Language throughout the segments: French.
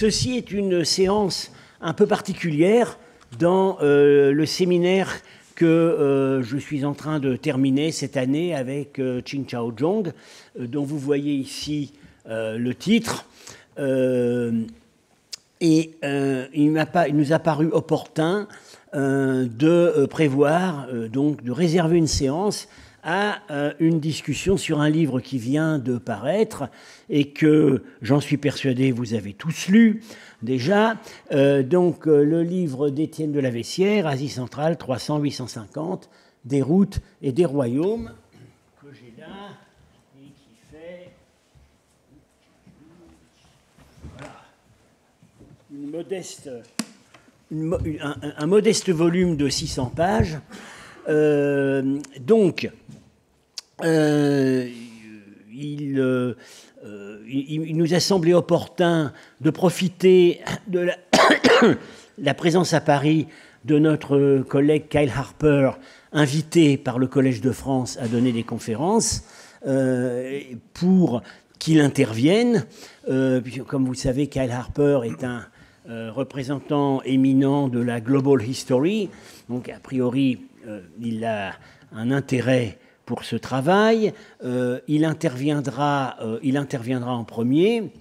Ceci est une séance un peu particulière dans le séminaire que je suis en train de terminer cette année avec Qin Chaozhong, dont vous voyez ici le titre. Il nous a paru opportun de prévoir, donc de réserver une séance à une discussion sur un livre qui vient de paraître et que, j'en suis persuadé, vous avez tous lu déjà. Donc le livre d'Étienne de la Vessière, Asie centrale 300-850, des routes et des royaumes, que j'ai là, et qui fait voilà, un modeste volume de 600 pages. Il nous a semblé opportun de profiter de la présence à Paris de notre collègue Kyle Harper, invité par le Collège de France à donner des conférences, pour qu'il intervienne. Comme vous le savez, Kyle Harper est un représentant éminent de la Global History, donc a priori il a un intérêt pour ce travail. Il interviendra en premier.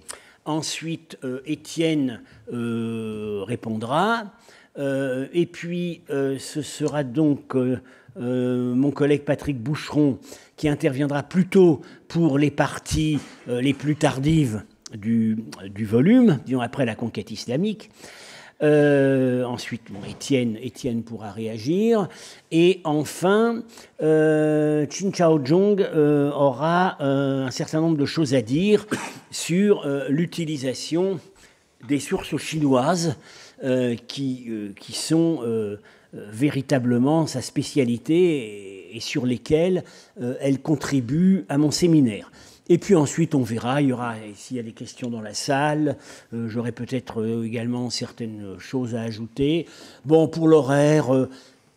Ensuite, Étienne répondra. Et puis, ce sera donc mon collègue Patrick Boucheron qui interviendra plutôt pour les parties les plus tardives du volume, disons après la conquête islamique. Ensuite, Étienne pourra réagir. Et enfin, Qin Chaozhong aura un certain nombre de choses à dire sur l'utilisation des sources chinoises qui sont véritablement sa spécialité et sur lesquelles elle contribue à mon séminaire. Et puis ensuite, on verra, il y aura, s'il y a des questions dans la salle, j'aurai peut-être également certaines choses à ajouter. Bon, pour l'horaire,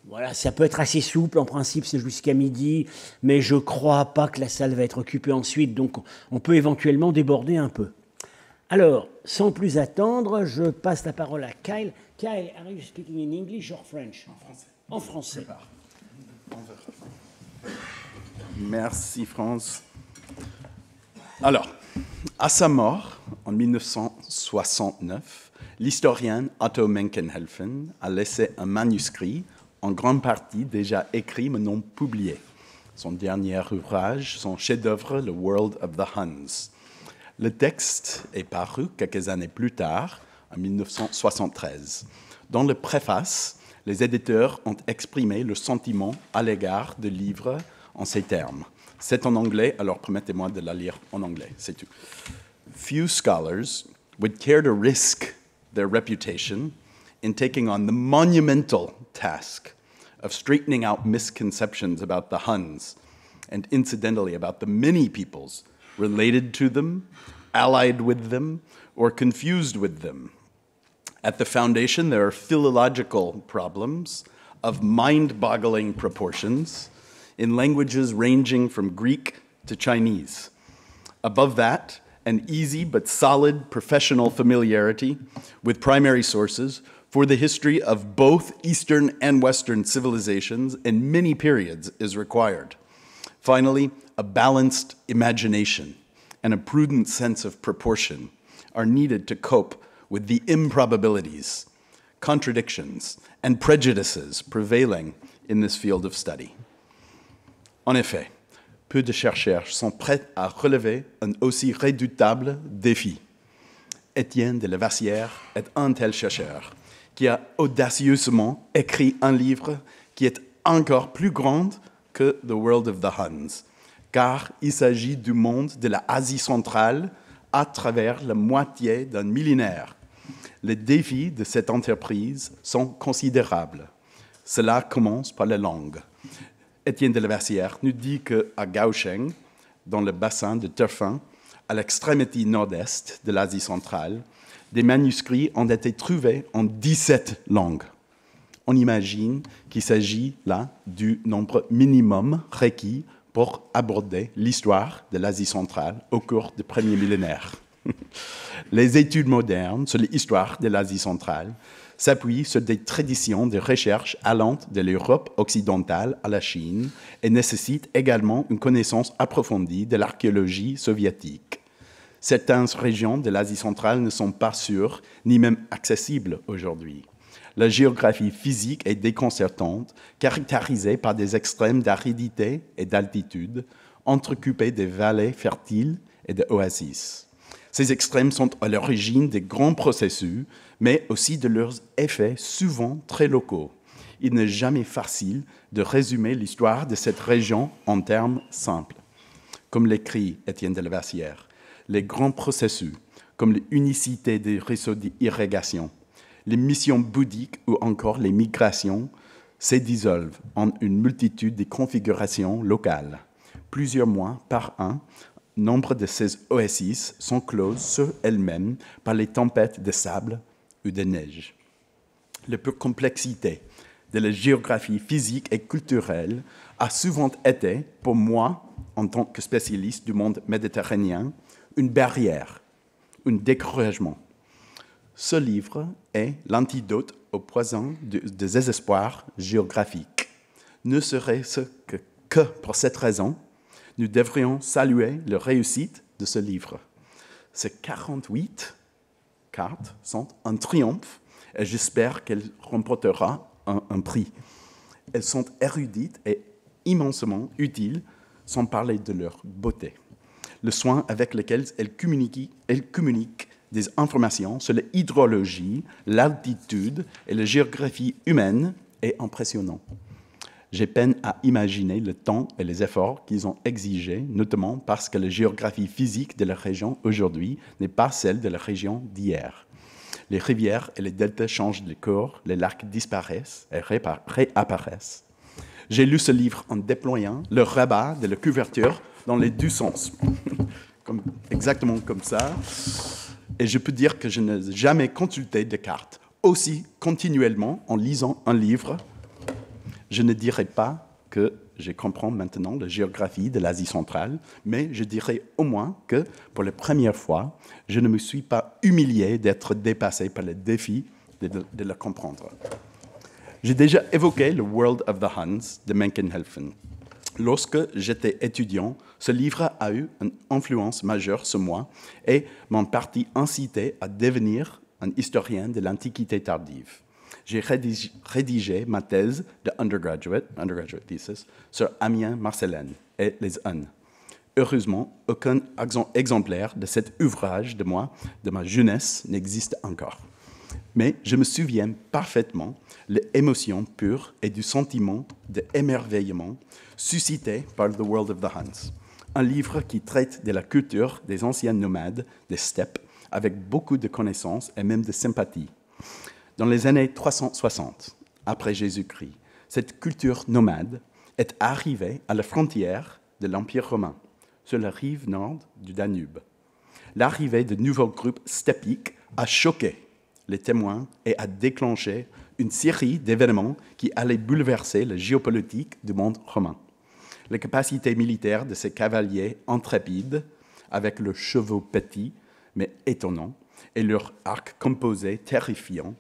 voilà, ça peut être assez souple, en principe c'est jusqu'à midi, mais je ne crois pas que la salle va être occupée ensuite, donc on peut éventuellement déborder un peu. Alors, sans plus attendre, je passe la parole à Kyle. Kyle, are you speaking in English or French? En français. En français. Merci, France. Alors, à sa mort, en 1969, l'historien Otto Menkenhelfen a laissé un manuscrit, en grande partie déjà écrit mais non publié. Son dernier ouvrage, son chef-d'œuvre, The World of the Huns. Le texte est paru quelques années plus tard, en 1973. Dans le préface, les éditeurs ont exprimé le sentiment à l'égard du livre en ces termes. C'est en anglais, alors permettez-moi de la lire en anglais, c'est tout. Few scholars would care to risk their reputation in taking on the monumental task of straightening out misconceptions about the Huns and incidentally about the many peoples related to them, allied with them, or confused with them. At the foundation, there are philological problems of mind-boggling proportions in languages ranging from Greek to Chinese. Above that, an easy but solid professional familiarity with primary sources for the history of both Eastern and Western civilizations in many periods is required. Finally, a balanced imagination and a prudent sense of proportion are needed to cope with the improbabilities, contradictions, and prejudices prevailing in this field of study. En effet, peu de chercheurs sont prêts à relever un aussi redoutable défi. Étienne de la Vessière est un tel chercheur qui a audacieusement écrit un livre qui est encore plus grand que The World of the Huns, car il s'agit du monde de l'Asie centrale à travers la moitié d'un millénaire. Les défis de cette entreprise sont considérables. Cela commence par la langue. Étienne de la Vessière nous dit qu'à Kaohsiung, dans le bassin de Turfan, à l'extrémité nord-est de l'Asie centrale, des manuscrits ont été trouvés en 17 langues. On imagine qu'il s'agit là du nombre minimum requis pour aborder l'histoire de l'Asie centrale au cours du premier millénaire. Les études modernes sur l'histoire de l'Asie centrale s'appuient sur des traditions de recherche allant de l'Europe occidentale à la Chine et nécessitent également une connaissance approfondie de l'archéologie soviétique. Certaines régions de l'Asie centrale ne sont pas sûres ni même accessibles aujourd'hui. La géographie physique est déconcertante, caractérisée par des extrêmes d'aridité et d'altitude, entrecoupés de vallées fertiles et d'oasis. Ces extrêmes sont à l'origine des grands processus, mais aussi de leurs effets souvent très locaux. Il n'est jamais facile de résumer l'histoire de cette région en termes simples. Comme l'écrit Étienne de la Vassière, les grands processus, comme l'unicité des réseaux d'irrigation, les missions bouddhiques ou encore les migrations, se dissolvent en une multitude de configurations locales. Plusieurs mois par an, nombre de ces oasis sont closes sur elles-mêmes par les tempêtes de sable ou de neige. La pure complexité de la géographie physique et culturelle a souvent été, pour moi, en tant que spécialiste du monde méditerranéen, une barrière, un découragement. Ce livre est l'antidote au poison du désespoir géographique. Ne serait-ce que pour cette raison, nous devrions saluer la réussite de ce livre. Ces 48 cartes sont un triomphe et j'espère qu'elle remportera un prix. Elles sont érudites et immensément utiles, sans parler de leur beauté. Le soin avec lequel elles communiquent des informations sur l'hydrologie, l'altitude et la géographie humaine est impressionnant. J'ai peine à imaginer le temps et les efforts qu'ils ont exigés, notamment parce que la géographie physique de la région aujourd'hui n'est pas celle de la région d'hier. Les rivières et les deltas changent de cours, les lacs disparaissent et réapparaissent. J'ai lu ce livre en déployant le rabat de la couverture dans les deux sens, exactement comme ça. Et je peux dire que je n'ai jamais consulté de cartes aussi continuellement en lisant un livre. Je ne dirais pas que je comprends maintenant la géographie de l'Asie centrale, mais je dirais au moins que, pour la première fois, je ne me suis pas humilié d'être dépassé par le défi de la comprendre. J'ai déjà évoqué le World of the Huns de Mencken Helfen. Lorsque j'étais étudiant, ce livre a eu une influence majeure sur moi et m'a en partie incité à devenir un historien de l'Antiquité tardive. J'ai rédigé ma thèse de undergraduate thesis, sur Amiens Marcellenne et les Huns. Heureusement, aucun exemplaire de cet ouvrage de ma jeunesse n'existe encore. Mais je me souviens parfaitement de l'émotion pure et du sentiment d'émerveillement suscité par The World of the Huns, un livre qui traite de la culture des anciens nomades des steppes avec beaucoup de connaissances et même de sympathie. Dans les années 360, après Jésus-Christ, cette culture nomade est arrivée à la frontière de l'Empire romain, sur la rive nord du Danube. L'arrivée de nouveaux groupes steppiques a choqué les témoins et a déclenché une série d'événements qui allaient bouleverser la géopolitique du monde romain. Les capacités militaires de ces cavaliers intrépides, avec leurs chevaux petits mais étonnants, et leurs arcs composés terrifiants,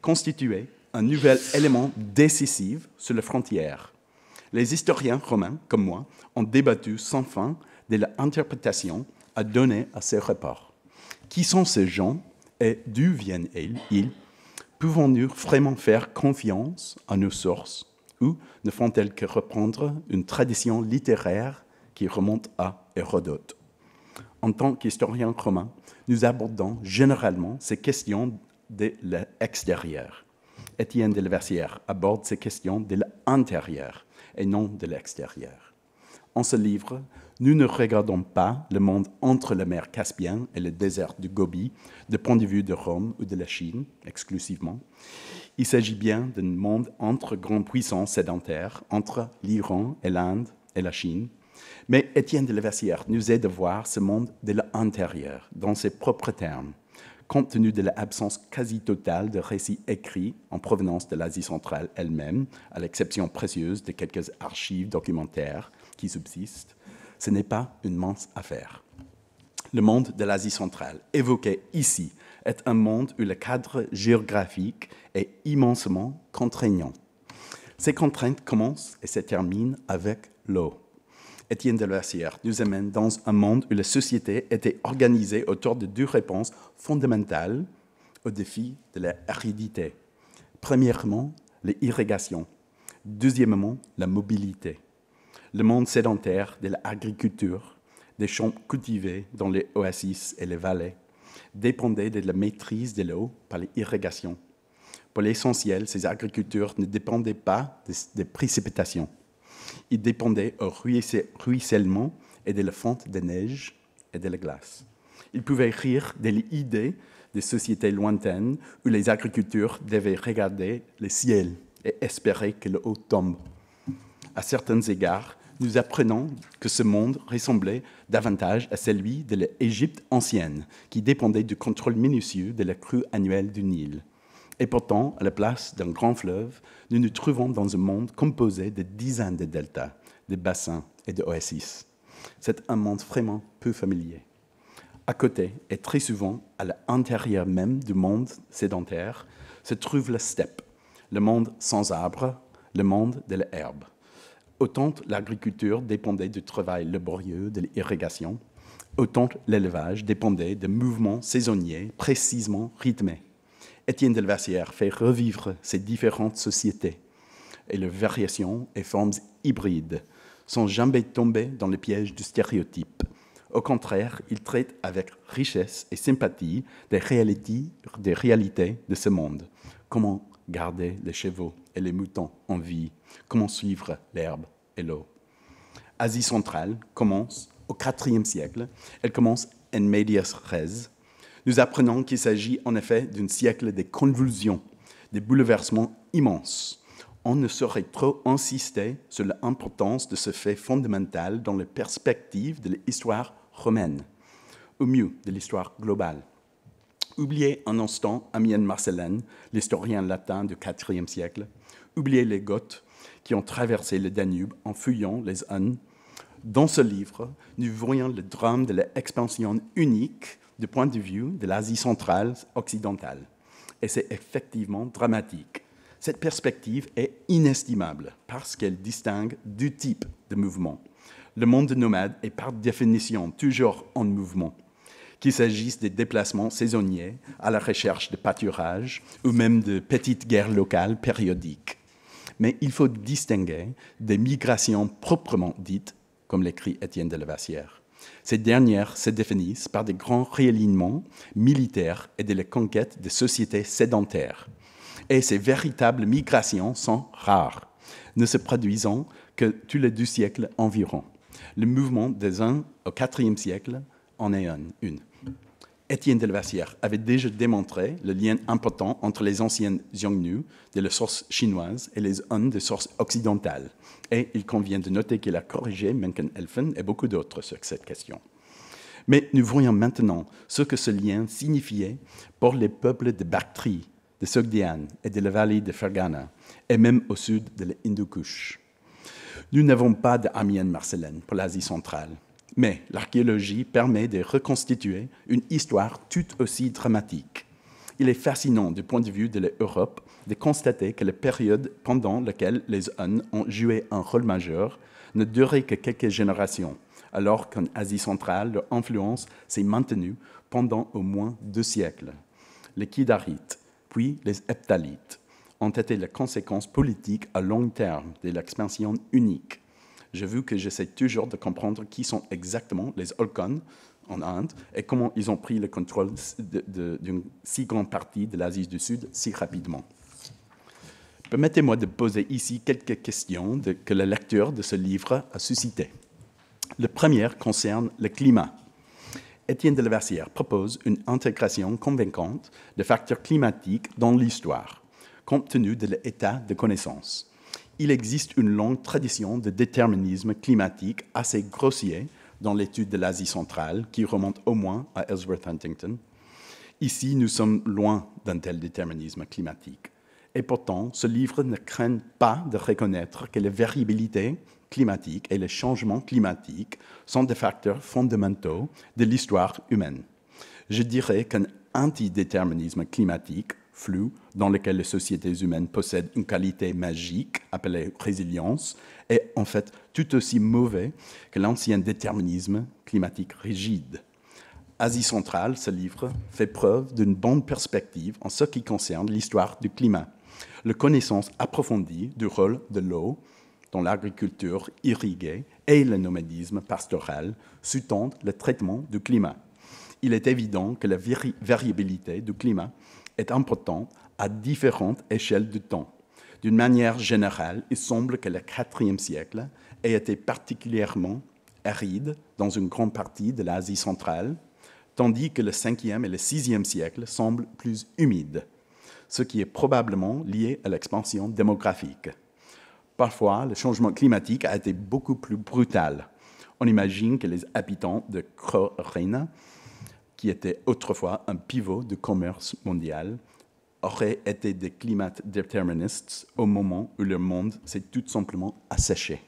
constituaient un nouvel élément décisif sur les frontières. Les historiens romains, comme moi, ont débattu sans fin de l'interprétation à donner à ces rapports. Qui sont ces gens et d'où viennent-ils? Pouvons-nous vraiment faire confiance à nos sources ou ne font-elles que reprendre une tradition littéraire qui remonte à Hérodote? En tant qu'historien romain, nous abordons généralement ces questions de l'extérieur. Étienne de la Vassière aborde ces questions de l'intérieur et non de l'extérieur. En ce livre, nous ne regardons pas le monde entre la mer Caspienne et le désert du Gobi du point de vue de Rome ou de la Chine exclusivement. Il s'agit bien d'un monde entre grandes puissances sédentaires, entre l'Iran et l'Inde et la Chine. Mais Étienne de la Vassière nous aide à voir ce monde de l'intérieur, dans ses propres termes, compte tenu de l'absence quasi totale de récits écrits en provenance de l'Asie centrale elle-même, à l'exception précieuse de quelques archives documentaires qui subsistent. Ce n'est pas une mince affaire. Le monde de l'Asie centrale, évoqué ici, est un monde où le cadre géographique est immensément contraignant. Ces contraintes commencent et se terminent avec l'eau. Étienne de Lassière nous amène dans un monde où la société était organisée autour de deux réponses fondamentales au défi de la hérédité. Premièrement, l'irrigation. Deuxièmement, la mobilité. Le monde sédentaire de l'agriculture, des champs cultivés dans les oasis et les vallées, dépendait de la maîtrise de l'eau par l'irrigation. Pour l'essentiel, ces agriculteurs ne dépendaient pas des précipitations. Ils dépendaient au ruissellement et de la fonte de neige et de la glace. Ils pouvaient rire de l'idée de sociétés lointaines où les agriculteurs devaient regarder le ciel et espérer que l'eau tombe. À certains égards, nous apprenons que ce monde ressemblait davantage à celui de l'Égypte ancienne, qui dépendait du contrôle minutieux de la crue annuelle du Nil. Et pourtant, à la place d'un grand fleuve, nous nous trouvons dans un monde composé de dizaines de deltas, de bassins et d'oasis. C'est un monde vraiment peu familier. À côté, et très souvent à l'intérieur même du monde sédentaire, se trouve la steppe, le monde sans arbres, le monde de l'herbe. Autant l'agriculture dépendait du travail laborieux de l'irrigation, autant l'élevage dépendait de mouvements saisonniers précisément rythmés. Étienne de Lassière fait revivre ces différentes sociétés et leurs variations et formes hybrides, sans jamais tomber dans le piège du stéréotype. Au contraire, il traite avec richesse et sympathie des réalités de ce monde. Comment garder les chevaux et les moutons en vie, comment suivre l'herbe et l'eau. Asie centrale commence au IVe siècle, elle commence en medias res. Nous apprenons qu'il s'agit en effet d'un siècle de convulsions, de bouleversements immenses. On ne saurait trop insister sur l'importance de ce fait fondamental dans les perspectives de l'histoire romaine, au mieux de l'histoire globale. Oubliez un instant Amien Marcellin, l'historien latin du IVe siècle. Oubliez les Goths qui ont traversé le Danube en fuyant les Huns. Dans ce livre, nous voyons le drame de l'expansion unique du point de vue de l'Asie centrale occidentale. Et c'est effectivement dramatique. Cette perspective est inestimable parce qu'elle distingue deux types de mouvements. Le monde nomade est par définition toujours en mouvement, qu'il s'agisse des déplacements saisonniers à la recherche de pâturage ou même de petites guerres locales périodiques. Mais il faut distinguer des migrations proprement dites, comme l'écrit Étienne de Lassière. Ces dernières se définissent par de grands réalignements militaires et de la conquête de sociétés sédentaires. Et ces véritables migrations sont rares, ne se produisant que tous les 2 siècles environ. Le mouvement des uns au IVe siècle en est une. Étienne de Lassière avait déjà démontré le lien important entre les anciennes Xiongnu de la source chinoise et les Hun de source occidentale. Et il convient de noter qu'il a corrigé Mencken-Helfen et beaucoup d'autres sur cette question. Mais nous voyons maintenant ce que ce lien signifiait pour les peuples de Bactrie, de Sogdiane et de la vallée de Fergana, et même au sud de l'Hindu-Kush. Nous n'avons pas d'Amien Marcellin pour l'Asie centrale, mais l'archéologie permet de reconstituer une histoire tout aussi dramatique. Il est fascinant du point de vue de l'Europe de constater que la période pendant laquelle les Huns ont joué un rôle majeur ne durait que quelques générations, alors qu'en Asie centrale, leur influence s'est maintenue pendant au moins 2 siècles. Les Kidarites, puis les Hephthalites, ont été la conséquence politique à long terme de l'expansion unique. J'avoue que j'essaie toujours de comprendre qui sont exactement les Holkons en Inde et comment ils ont pris le contrôle d'une si grande partie de l'Asie du Sud si rapidement. Permettez-moi de poser ici quelques questions que la lecture de ce livre a suscité. La première concerne le climat. Étienne de Lassière propose une intégration convaincante de facteurs climatiques dans l'histoire, compte tenu de l'état de connaissance. Il existe une longue tradition de déterminisme climatique assez grossier dans l'étude de l'Asie centrale, qui remonte au moins à Ellsworth Huntington. Ici, nous sommes loin d'un tel déterminisme climatique. Et pourtant, ce livre ne craint pas de reconnaître que les variabilités climatiques et les changements climatiques sont des facteurs fondamentaux de l'histoire humaine. Je dirais qu'un antidéterminisme climatique flou, dans lequel les sociétés humaines possèdent une qualité magique appelée résilience, est en fait tout aussi mauvais que l'ancien déterminisme climatique rigide. Asie centrale, ce livre fait preuve d'une bonne perspective en ce qui concerne l'histoire du climat. La connaissance approfondie du rôle de l'eau dans l'agriculture irriguée et le nomadisme pastoral sous-tendent le traitement du climat. Il est évident que la variabilité du climat est importante à différentes échelles de temps. D'une manière générale, il semble que le IVe siècle ait été particulièrement aride dans une grande partie de l'Asie centrale, tandis que le 5e et le 6e siècle semblent plus humides, ce qui est probablement lié à l'expansion démographique. Parfois, le changement climatique a été beaucoup plus brutal. On imagine que les habitants de Croreina, qui était autrefois un pivot du commerce mondial, auraient été des climat-déterministes au moment où le monde s'est tout simplement asséché.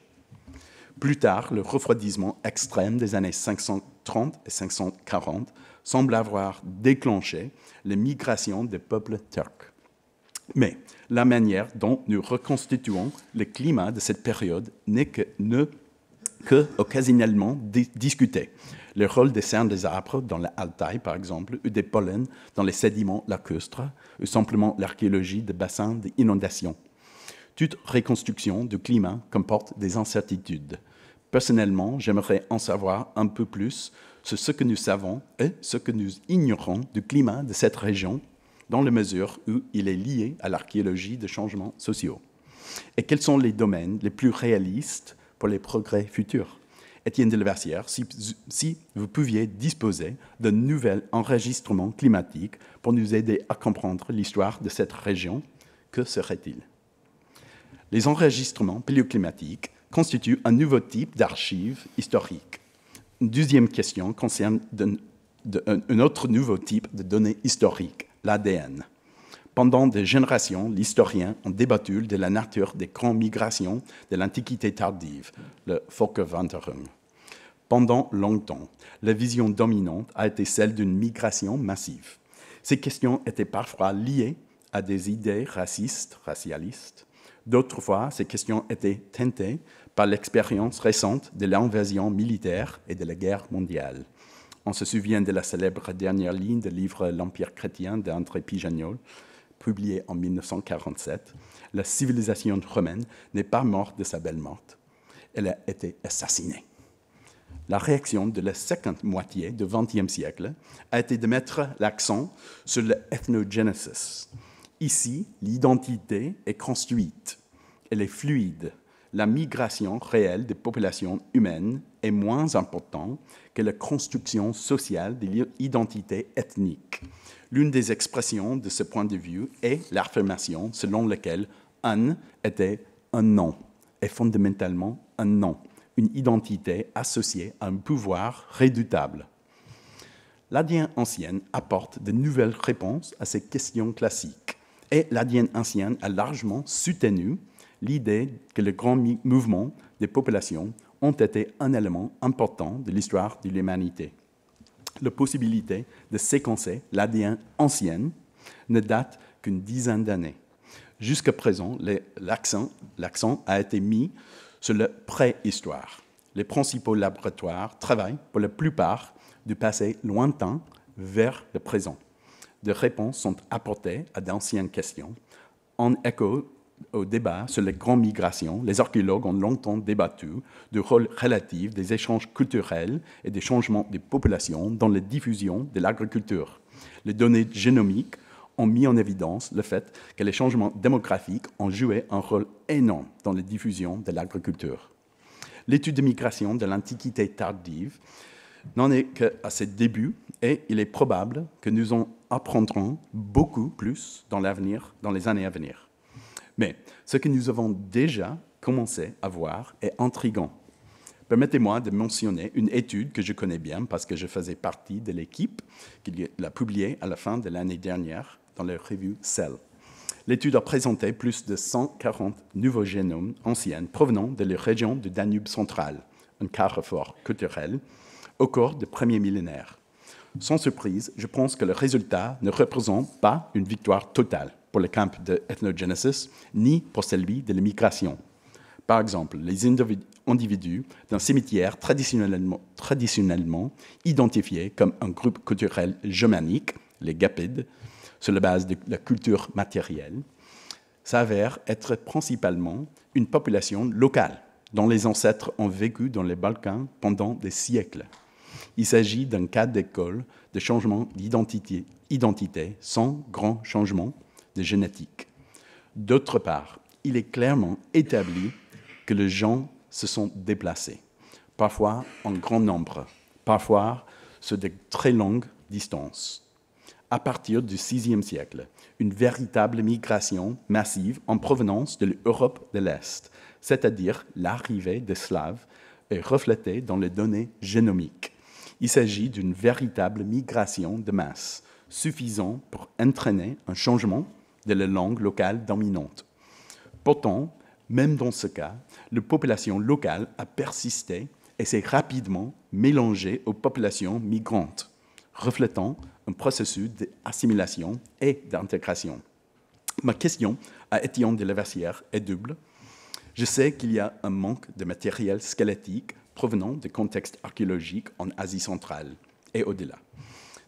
Plus tard, le refroidissement extrême des années 530 et 540 semble avoir déclenché les migrations des peuples turcs. Mais la manière dont nous reconstituons le climat de cette période n'est que occasionnellement discuté. Le rôle des cernes des arbres dans l'Altaï, par exemple, ou des pollens dans les sédiments lacustres, ou simplement l'archéologie des bassins d'inondation. Toute reconstruction du climat comporte des incertitudes. Personnellement, j'aimerais en savoir un peu plus sur ce que nous savons et ce que nous ignorons du climat de cette région, dans la mesure où il est lié à l'archéologie des changements sociaux. Et quels sont les domaines les plus réalistes pour les progrès futurs? Étienne de Levasseur, si vous pouviez disposer d'un nouvel enregistrement climatique pour nous aider à comprendre l'histoire de cette région, que serait-il? Les enregistrements paléoclimatiques constituent un nouveau type d'archives historiques. Une deuxième question concerne un autre nouveau type de données historiques, l'ADN. Pendant des générations, les historiens ont débattu de la nature des grandes migrations de l'Antiquité tardive, le Völkerwanderung. Pendant longtemps, la vision dominante a été celle d'une migration massive. Ces questions étaient parfois liées à des idées racialistes. D'autres fois, ces questions étaient teintées par l'expérience récente de l'invasion militaire et de la guerre mondiale. On se souvient de la célèbre dernière ligne du livre L'Empire chrétien d'André Pijagnol, publié en 1947. La civilisation romaine n'est pas morte de sa belle morte. Elle a été assassinée. La réaction de la seconde moitié du XXe siècle a été de mettre l'accent sur l'ethnogenesis. Ici, l'identité est construite, elle est fluide. La migration réelle des populations humaines est moins importante que la construction sociale de l'identité ethnique. L'une des expressions de ce point de vue est l'affirmation selon laquelle un était un nom, et fondamentalement un nom, une identité associée à un pouvoir redoutable. L'Indien ancienne apporte de nouvelles réponses à ces questions classiques, et l'Indien ancienne a largement soutenu l'idée que les grands mouvements des populations ont été un élément important de l'histoire de l'humanité. La possibilité de séquencer l'ADN ancienne ne date qu'une dizaine d'années. Jusqu'à présent, l'accent a été mis sur la préhistoire. Les principaux laboratoires travaillent pour la plupart du passé lointain vers le présent. Des réponses sont apportées à d'anciennes questions. En écho au débat sur les grandes migrations, les archéologues ont longtemps débattu du rôle relatif des échanges culturels et des changements des populations dans la diffusion de l'agriculture. Les données génomiques ont mis en évidence le fait que les changements démographiques ont joué un rôle énorme dans la diffusion de l'agriculture. L'étude de migration de l'Antiquité tardive n'en est qu'à ses débuts et il est probable que nous en apprendrons beaucoup plus dans l'avenir, dans les années à venir. Mais ce que nous avons déjà commencé à voir est intriguant. Permettez-moi de mentionner une étude que je connais bien parce que je faisais partie de l'équipe qui l'a publiée à la fin de l'année dernière dans la revue Cell. L'étude a présenté plus de 140 nouveaux génomes anciens provenant de la région du Danube central, un carrefour culturel, au cours du premier millénaire. Sans surprise, je pense que le résultat ne représente pas une victoire totale pour le camp de ethnogenesis, ni pour celui de l'immigration. Par exemple, les individus d'un cimetière traditionnellement identifiés comme un groupe culturel germanique, les Gepides, sur la base de la culture matérielle, s'avèrent être principalement une population locale dont les ancêtres ont vécu dans les Balkans pendant des siècles. Il s'agit d'un cas d'école de changement d'identité sans grand changement de génétique. D'autre part, il est clairement établi que les gens se sont déplacés, parfois en grand nombre, parfois sur de très longues distances. À partir du VIe siècle, une véritable migration massive en provenance de l'Europe de l'Est, c'est-à-dire l'arrivée des Slaves, est reflétée dans les données génomiques. Il s'agit d'une véritable migration de masse, suffisant pour entraîner un changement de la langue locale dominante. Pourtant, même dans ce cas, la population locale a persisté et s'est rapidement mélangée aux populations migrantes, reflétant un processus d'assimilation et d'intégration. Ma question à Étienne de Laversière est double. Je sais qu'il y a un manque de matériel squelettique provenant de contextes archéologiques en Asie centrale et au-delà,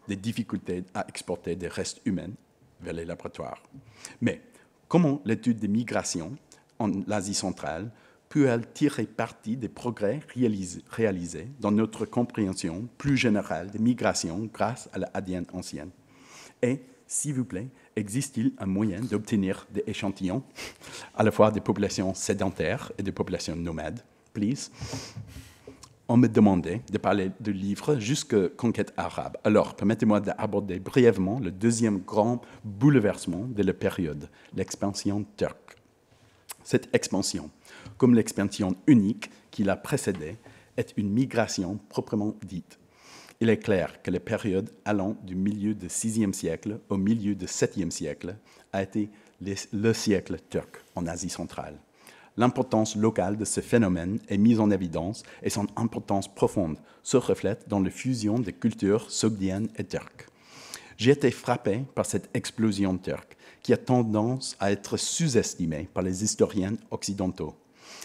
des difficultés à exporter des restes humains vers les laboratoires. Mais comment l'étude des migrations en Asie centrale peut-elle tirer parti des progrès réalisés dans notre compréhension plus générale des migrations grâce à l'ADN ancienne? Et, s'il vous plaît, existe-t-il un moyen d'obtenir des échantillons, à la fois des populations sédentaires et des populations nomades? Please. On me demandait de parler de livres jusqu'à Conquête arabe. Alors, permettez-moi d'aborder brièvement le deuxième grand bouleversement de la période, l'expansion turque. Cette expansion, comme l'expansion unique qui l'a précédée, est une migration proprement dite. Il est clair que la période allant du milieu du VIe siècle au milieu du VIIe siècle a été le siècle turc en Asie centrale. L'importance locale de ce phénomène est mise en évidence et son importance profonde se reflète dans la fusion des cultures sogdiennes et turques. J'ai été frappé par cette explosion turque qui a tendance à être sous-estimée par les historiens occidentaux.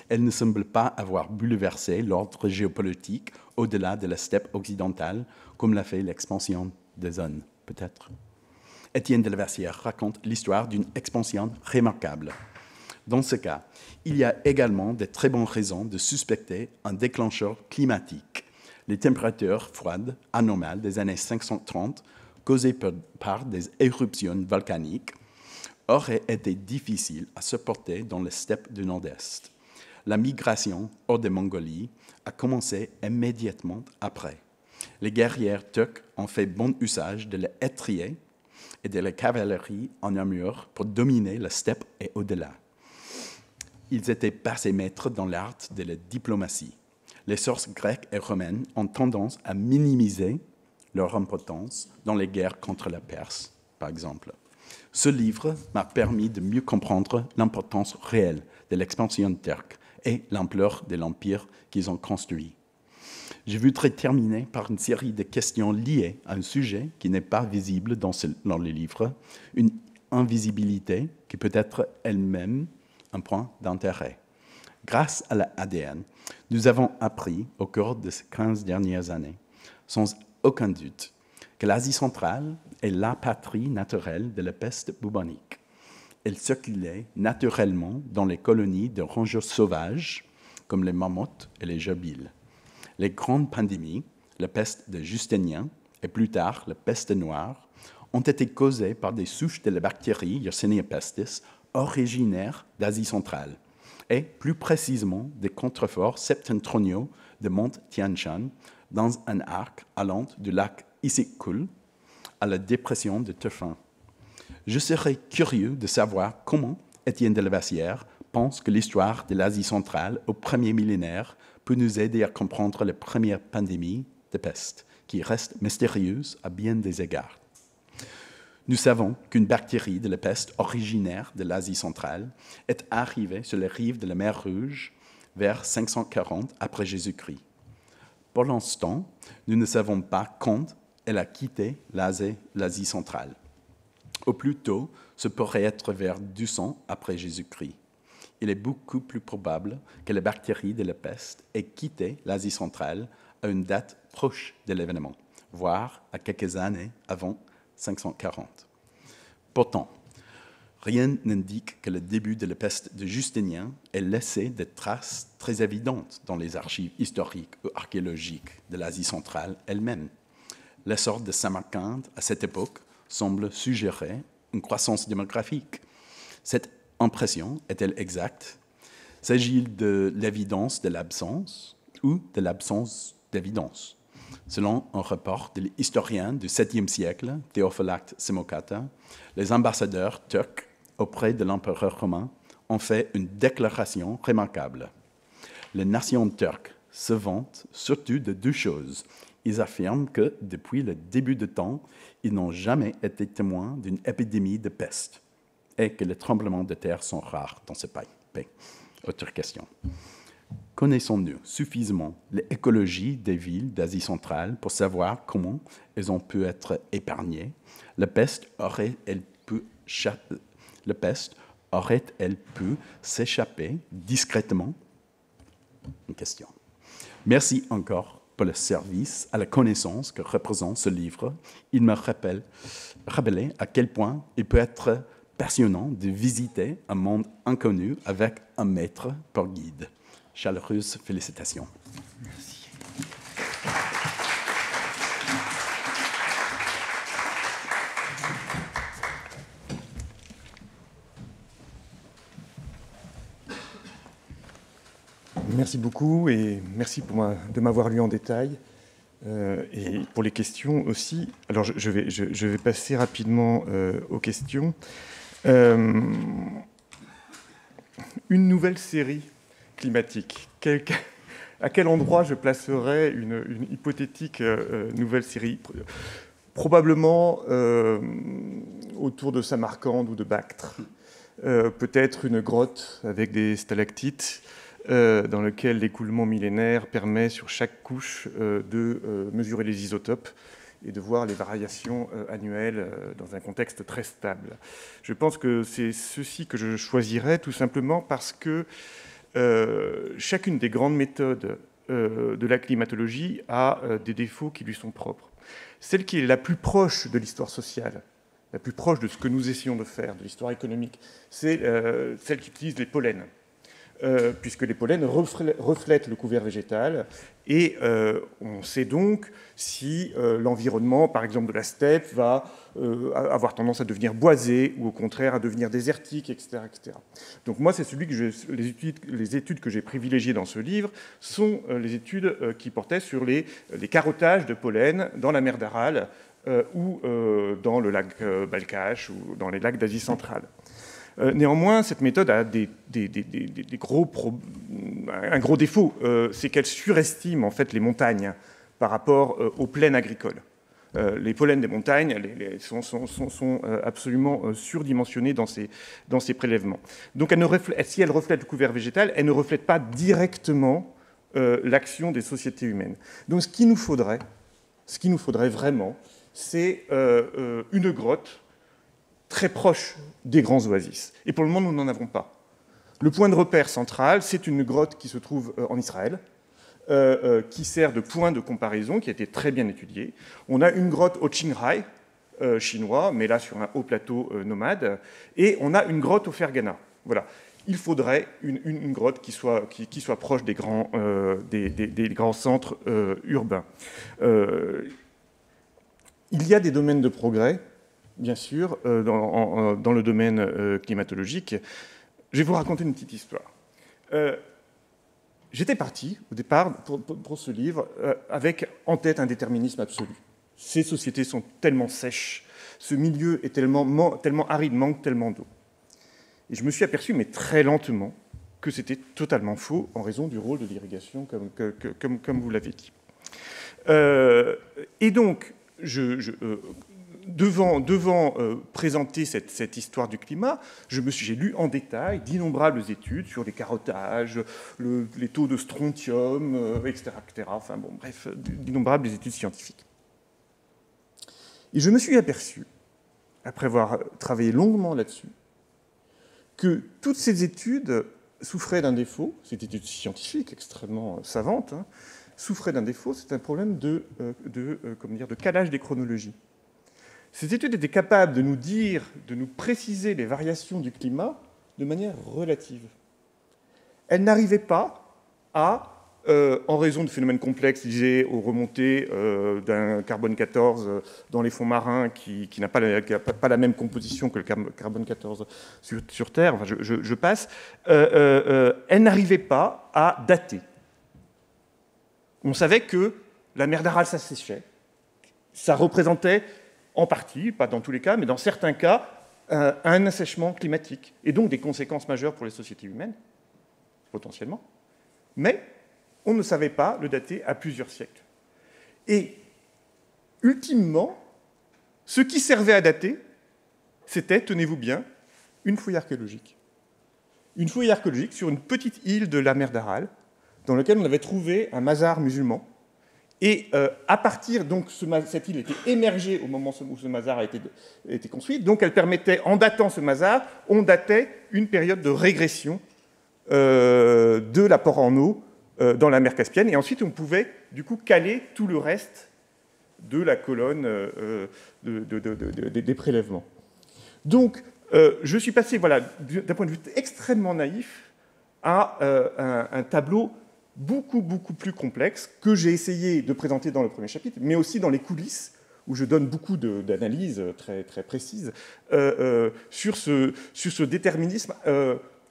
Elle ne semble pas avoir bouleversé l'ordre géopolitique au-delà de la steppe occidentale, comme l'a fait l'expansion des zones, peut-être. Étienne de Laversière raconte l'histoire d'une expansion remarquable. Dans ce cas, il y a également de très bonnes raisons de suspecter un déclencheur climatique. Les températures froides anormales des années 530, causées par des éruptions volcaniques, auraient été difficiles à supporter dans les steppes du nord-est. La migration hors de Mongolie a commencé immédiatement après. Les guerriers turcs ont fait bon usage de l'étrier et de la cavalerie en armure pour dominer la steppe et au-delà. Ils étaient passés maîtres dans l'art de la diplomatie. Les sources grecques et romaines ont tendance à minimiser leur importance dans les guerres contre la Perse, par exemple. Ce livre m'a permis de mieux comprendre l'importance réelle de l'expansion turque et l'ampleur de l'empire qu'ils ont construit. Je voudrais terminer par une série de questions liées à un sujet qui n'est pas visible dans les livres, une invisibilité qui peut être elle-même un point d'intérêt. Grâce à l'ADN, nous avons appris au cours de ces 15 dernières années, sans aucun doute, que l'Asie centrale est la patrie naturelle de la peste bubonique. Elle circulait naturellement dans les colonies de rongeurs sauvages, comme les mammouths et les gerbilles. Les grandes pandémies, la peste de Justinien et plus tard la peste noire, ont été causées par des souches de la bactérie Yersinia pestis originaires d'Asie centrale, et plus précisément des contreforts septentrionaux de Mont Tian Shan, dans un arc allant du lac Issyk-Kul à la dépression de Turfan. Je serais curieux de savoir comment Étienne de Laversière pense que l'histoire de l'Asie centrale au premier millénaire peut nous aider à comprendre la première pandémie de peste, qui reste mystérieuse à bien des égards. Nous savons qu'une bactérie de la peste originaire de l'Asie centrale est arrivée sur les rives de la mer Rouge vers 540 après Jésus-Christ. Pour l'instant, nous ne savons pas quand elle a quitté l'Asie centrale. Au plus tôt, ce pourrait être vers 200 après Jésus-Christ. Il est beaucoup plus probable que la bactérie de la peste ait quitté l'Asie centrale à une date proche de l'événement, voire à quelques années avant 540. Pourtant, rien n'indique que le début de la peste de Justinien ait laissé des traces très évidentes dans les archives historiques ou archéologiques de l'Asie centrale elle-même. L'essor de Samarcande à cette époque semble suggérer une croissance démographique. Cette impression est-elle exacte? S'agit-il de l'évidence de l'absence ou de l'absence d'évidence? Selon un rapport de l'historien du 7e siècle, Théophylacte Samocata, les ambassadeurs turcs auprès de l'empereur romain ont fait une déclaration remarquable. Les nations turques se vantent surtout de deux choses. Ils affirment que, depuis le début du temps, ils n'ont jamais été témoins d'une épidémie de peste et que les tremblements de terre sont rares dans ce pays. Autre question. Connaissons-nous suffisamment l'écologie des villes d'Asie centrale pour savoir comment elles ont pu être épargnées? La peste aurait-elle pu s'échapper discrètement? Une question. Merci encore pour le service à la connaissance que représente ce livre. Il me rappelait à quel point il peut être passionnant de visiter un monde inconnu avec un maître pour guide. Chaleureuse félicitations. Merci. Merci beaucoup et merci de m'avoir lu en détail et pour les questions aussi. Alors je vais passer rapidement aux questions. Une nouvelle série climatique. À quel endroit je placerais une hypothétique nouvelle série? Probablement autour de Samarcande ou de Bactre. Peut-être une grotte avec des stalactites dans lequel l'écoulement millénaire permet sur chaque couche de mesurer les isotopes et de voir les variations annuelles dans un contexte très stable. Je pense que c'est ceci que je choisirais tout simplement parce que chacune des grandes méthodes de la climatologie a des défauts qui lui sont propres. Celle qui est la plus proche de l'histoire sociale, la plus proche de ce que nous essayons de faire, de l'histoire économique, c'est celle qui utilise les pollens. Puisque les pollens reflètent le couvert végétal et on sait donc si l'environnement, par exemple de la steppe, va avoir tendance à devenir boisé ou au contraire à devenir désertique, etc. etc. Donc moi, c'est celui que les études que j'ai privilégiées dans ce livre sont les études qui portaient sur les carottages de pollen dans la mer d'Aral ou dans le lac Balkhash ou dans les lacs d'Asie centrale. Néanmoins, cette méthode a un gros défaut, c'est qu'elle surestime en fait les montagnes par rapport aux plaines agricoles. Les pollens des montagnes sont absolument surdimensionnés dans ces prélèvements. Donc, si elle reflète le couvert végétal, elle ne reflète pas directement l'action des sociétés humaines. Donc, ce qu'il nous faudrait vraiment, c'est une grotte très proche des grands oasis. Et pour le moment, nous n'en avons pas. Le point de repère central, c'est une grotte qui se trouve en Israël, qui sert de point de comparaison, qui a été très bien étudiée. On a une grotte au Qinghai, chinois, mais là sur un haut plateau nomade, et on a une grotte au Ferghana. Voilà. Il faudrait une grotte qui soit proche des grands centres urbains. Il y a des domaines de progrès, bien sûr, dans le domaine climatologique. Je vais vous raconter une petite histoire. J'étais parti, au départ, pour ce livre, avec en tête un déterminisme absolu. Ces sociétés sont tellement sèches, ce milieu est tellement aride, manque tellement d'eau. Et je me suis aperçu, mais très lentement, que c'était totalement faux en raison du rôle de l'irrigation, comme vous l'avez dit. Et donc, devant présenter cette histoire du climat, j'ai lu en détail d'innombrables études sur les carottages, les taux de strontium, etc., etc. Enfin bon, bref, d'innombrables études scientifiques. Et je me suis aperçu, après avoir travaillé longuement là-dessus, que toutes ces études souffraient d'un défaut, ces études scientifiques extrêmement savantes, hein, souffraient d'un défaut, c'est un problème de calage des chronologies. Ces études étaient capables de nous dire, de nous préciser les variations du climat de manière relative. Elles n'arrivaient pas à, en raison de phénomènes complexes liés aux remontées d'un carbone 14 dans les fonds marins qui n'a pas la même composition que le carbone 14 sur Terre, enfin, je passe, elles n'arrivaient pas à dater. On savait que la mer d'Aral s'asséchait. Ça représentait en partie, pas dans tous les cas, mais dans certains cas, un assèchement climatique, et donc des conséquences majeures pour les sociétés humaines, potentiellement. Mais on ne savait pas le dater à plusieurs siècles. Et, ultimement, ce qui servait à dater, c'était, tenez-vous bien, une fouille archéologique. Une fouille archéologique sur une petite île de la mer d'Aral, dans laquelle on avait trouvé un mazar musulman. Et à partir, donc, cette île était émergée au moment où ce mazar a été construit. Donc, elle permettait, en datant ce mazar, on datait une période de régression de l'apport en eau dans la mer Caspienne. Et ensuite, on pouvait, du coup, caler tout le reste de la colonne des prélèvements. Donc, je suis passé, voilà, d'un point de vue extrêmement naïf, à un tableau beaucoup plus complexe que j'ai essayé de présenter dans le premier chapitre, mais aussi dans les coulisses, où je donne beaucoup d'analyses très précises sur ce déterminisme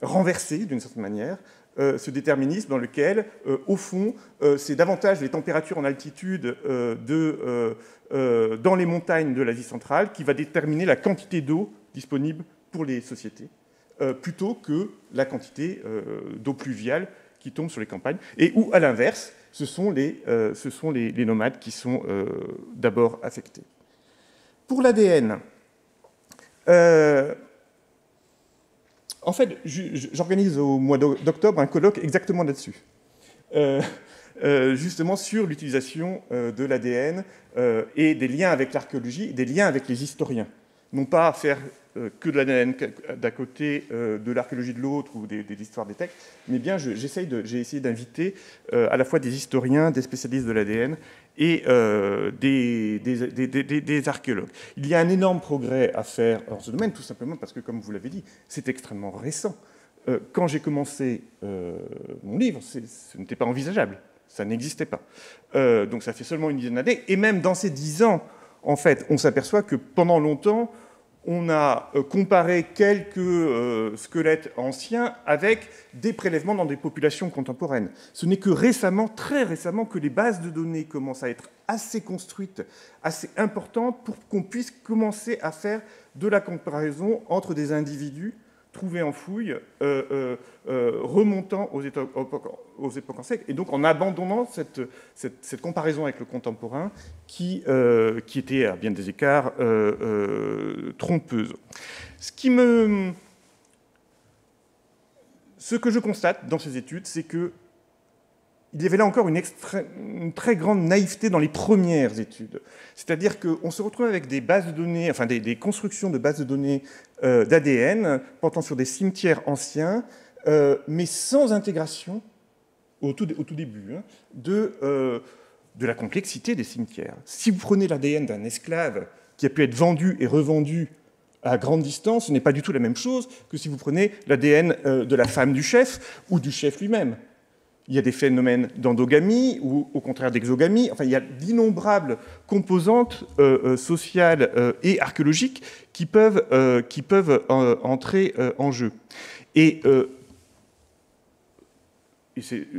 renversé, d'une certaine manière, ce déterminisme dans lequel, au fond, c'est davantage les températures en altitude dans les montagnes de l'Asie centrale qui va déterminer la quantité d'eau disponible pour les sociétés, plutôt que la quantité d'eau pluviale qui tombent sur les campagnes, et où, à l'inverse, ce sont les nomades qui sont d'abord affectés. Pour l'ADN, en fait, j'organise au mois d'octobre un colloque exactement là-dessus, justement sur l'utilisation de l'ADN et des liens avec l'archéologie, des liens avec les historiens. Non pas à faire que de l'ADN d'un côté, de l'archéologie de l'autre, ou des histoires des textes, mais bien j'ai essayé d'inviter à la fois des historiens, des spécialistes de l'ADN et des archéologues. Il y a un énorme progrès à faire dans ce domaine, tout simplement parce que, comme vous l'avez dit, c'est extrêmement récent. Quand j'ai commencé mon livre, ce n'était pas envisageable, ça n'existait pas. Donc ça fait seulement une dizaine d'années, et même dans ces 10 ans, en fait, on s'aperçoit que pendant longtemps, on a comparé quelques squelettes anciens avec des prélèvements dans des populations contemporaines. Ce n'est que récemment, très récemment, que les bases de données commencent à être assez construites, assez importantes, pour qu'on puisse commencer à faire de la comparaison entre des individus trouvés en fouille, remontant aux époques anciennes, et donc en abandonnant cette comparaison avec le contemporain qui était à bien des écarts trompeuse. Ce que je constate dans ces études, c'est qu'il y avait là encore une très grande naïveté dans les premières études. C'est-à-dire qu'on se retrouve avec des bases de données, enfin des constructions de bases de données d'ADN portant sur des cimetières anciens, mais sans intégration, au tout début, hein, de la complexité des cimetières. Si vous prenez l'ADN d'un esclave qui a pu être vendu et revendu à grande distance, ce n'est pas du tout la même chose que si vous prenez l'ADN de la femme du chef ou du chef lui-même. Il y a des phénomènes d'endogamie ou au contraire d'exogamie. Enfin, il y a d'innombrables composantes sociales et archéologiques qui peuvent entrer en jeu. Et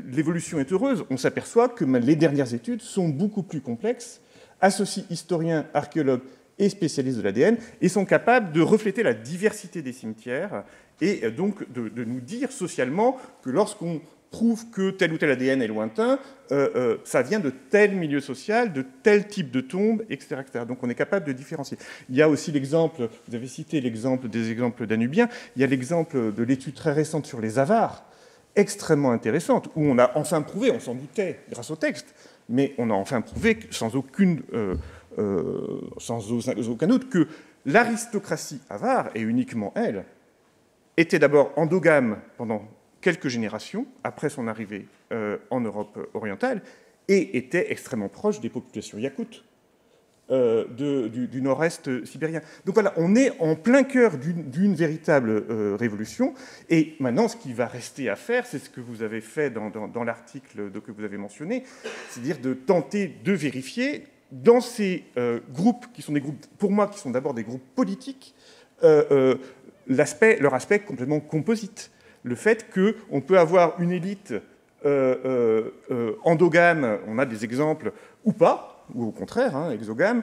l'évolution est heureuse. On s'aperçoit que les dernières études sont beaucoup plus complexes, associent historiens, archéologues et spécialistes de l'ADN, et sont capables de refléter la diversité des cimetières, et donc de nous dire socialement que lorsqu'on prouve que tel ou tel ADN est lointain, ça vient de tel milieu social, de tel type de tombe, etc., etc. Donc on est capable de différencier. Il y a aussi l'exemple, vous avez cité l'exemple des exemples danubiens, il y a l'exemple de l'étude très récente sur les Avars, extrêmement intéressante, où on a enfin prouvé, on s'en doutait grâce au texte, mais on a enfin prouvé sans aucun doute que l'aristocratie avare, et uniquement elle, était d'abord endogame pendant quelques générations après son arrivée en Europe orientale et était extrêmement proche des populations yakoutes du nord-est sibérien. Donc voilà, on est en plein cœur d'une véritable révolution. Et maintenant, ce qui va rester à faire, c'est ce que vous avez fait dans l'article que vous avez mentionné, c'est-à-dire de tenter de vérifier dans ces groupes, qui sont des groupes, pour moi, qui sont d'abord des groupes politiques, leur aspect complètement composite. Le fait qu'on peut avoir une élite endogame, on a des exemples, ou pas, ou au contraire, hein, exogame,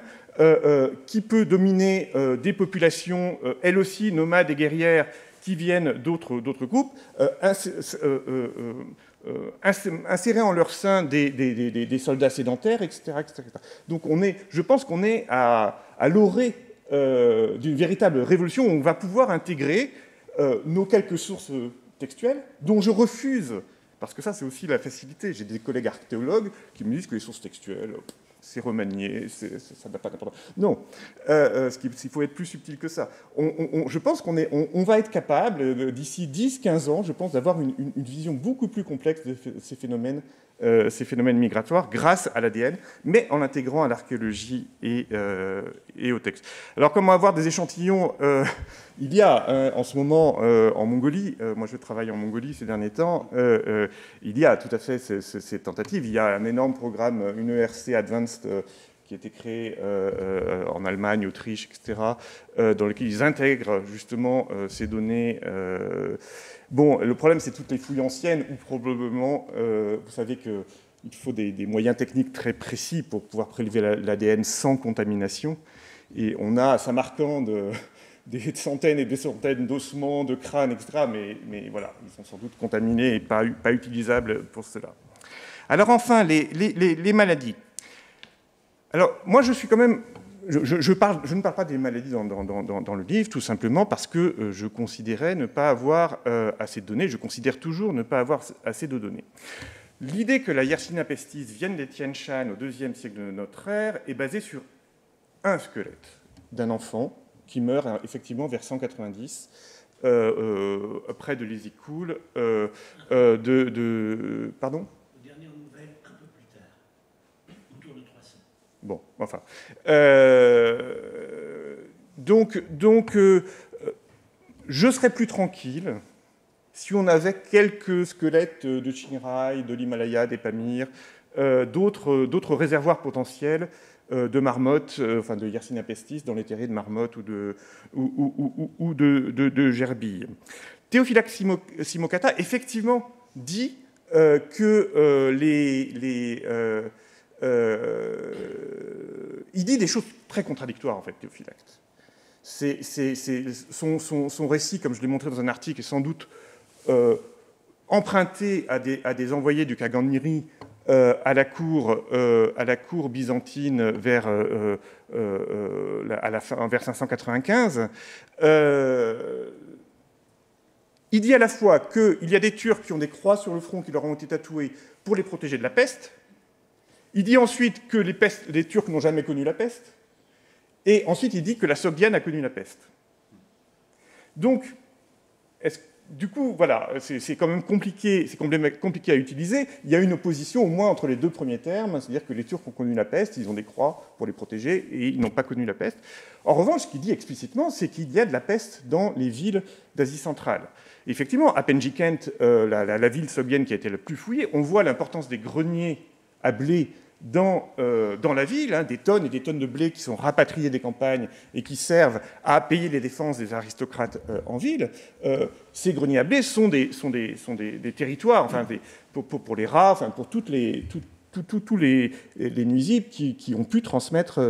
qui peut dominer des populations, elles aussi, nomades et guerrières, qui viennent d'autres groupes, insérer en leur sein des soldats sédentaires, etc., etc. Donc je pense qu'on est à l'orée d'une véritable révolution où on va pouvoir intégrer nos quelques sources textuelles, dont je refuse, parce que ça c'est aussi la facilité. J'ai des collègues archéologues qui me disent que les sources textuelles, c'est remanié, ça n'a pas d'importance. Non, il faut être plus subtil que ça. Je pense qu'on va être capable, d'ici 10-15 ans, je pense, d'avoir une vision beaucoup plus complexe de ces phénomènes migratoires grâce à l'ADN, mais en l'intégrant à l'archéologie et au texte. Alors, comment avoir des échantillons il y a en ce moment en Mongolie, moi je travaille en Mongolie ces derniers temps, il y a tout à fait ces tentatives. Il y a un énorme programme, une ERC Advanced, qui a été créé en Allemagne, Autriche, etc., dans lequel ils intègrent justement ces données. Bon, le problème, c'est toutes les fouilles anciennes, où probablement, vous savez qu'il faut des moyens techniques très précis pour pouvoir prélever l'ADN sans contamination. Et on a à Samarcande des centaines et des centaines d'ossements, de crânes, etc., mais voilà, ils sont sans doute contaminés et pas utilisables pour cela. Alors enfin, les maladies. Alors, moi, je suis quand même... Je ne parle pas des maladies dans le livre, tout simplement parce que je considérais ne pas avoir assez de données. Je considère toujours ne pas avoir assez de données. L'idée que la Yersinia pestis vienne des Tian Shan au IIe siècle de notre ère est basée sur un squelette d'un enfant qui meurt effectivement vers 190, près de l'Ésicoule, pardon ? Bon, enfin. Donc, je serais plus tranquille si on avait quelques squelettes de Chiang-Rai, de l'Himalaya, des Pamirs, d'autres réservoirs potentiels de marmottes, enfin de Yersinia pestis dans les terriers de marmottes ou de gerbilles. Théophylax simocata, effectivement, dit que il dit des choses très contradictoires, en fait, Théophylax. Son récit, comme je l'ai montré dans un article, est sans doute emprunté à des envoyés du Khagan-Miri à la cour byzantine vers 595. Il dit à la fois qu'il y a des Turcs qui ont des croix sur le front qui leur ont été tatouées pour les protéger de la peste. Il dit ensuite que les Turcs n'ont jamais connu la peste. Et ensuite, il dit que la Sogdiane a connu la peste. Donc, du coup, voilà, c'est quand même compliqué, compliqué à utiliser. Il y a une opposition, au moins, entre les deux premiers termes, c'est-à-dire que les Turcs ont connu la peste, ils ont des croix pour les protéger, et ils n'ont pas connu la peste. En revanche, ce qu'il dit explicitement, c'est qu'il y a de la peste dans les villes d'Asie centrale. Et effectivement, à Penjikent, la ville sogdienne qui a été la plus fouillée, on voit l'importance des greniers à blé dans la ville, hein, des tonnes et des tonnes de blé qui sont rapatriés des campagnes et qui servent à payer les défenses des aristocrates en ville. Ces greniers à blé sont des territoires, enfin, pour les rats, enfin, pour tous les nuisibles qui ont pu transmettre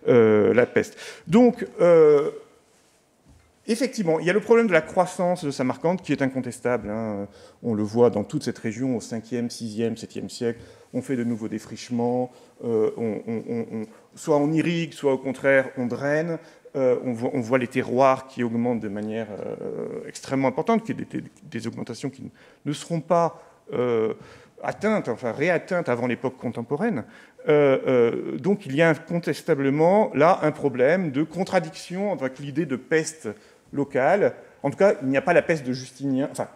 la peste. Donc, effectivement, il y a le problème de la croissance de Samarcande qui est incontestable. Hein. On le voit dans toute cette région au 5e, 6e, 7e siècle. On fait de nouveaux défrichements, soit on irrigue, soit au contraire on draine. On voit les terroirs qui augmentent de manière extrêmement importante, qui est des augmentations qui ne seront pas atteintes, enfin réatteintes avant l'époque contemporaine. Donc il y a incontestablement là un problème de contradiction avec l'idée de peste locale. En tout cas, il n'y a pas la peste de Justinien. Enfin,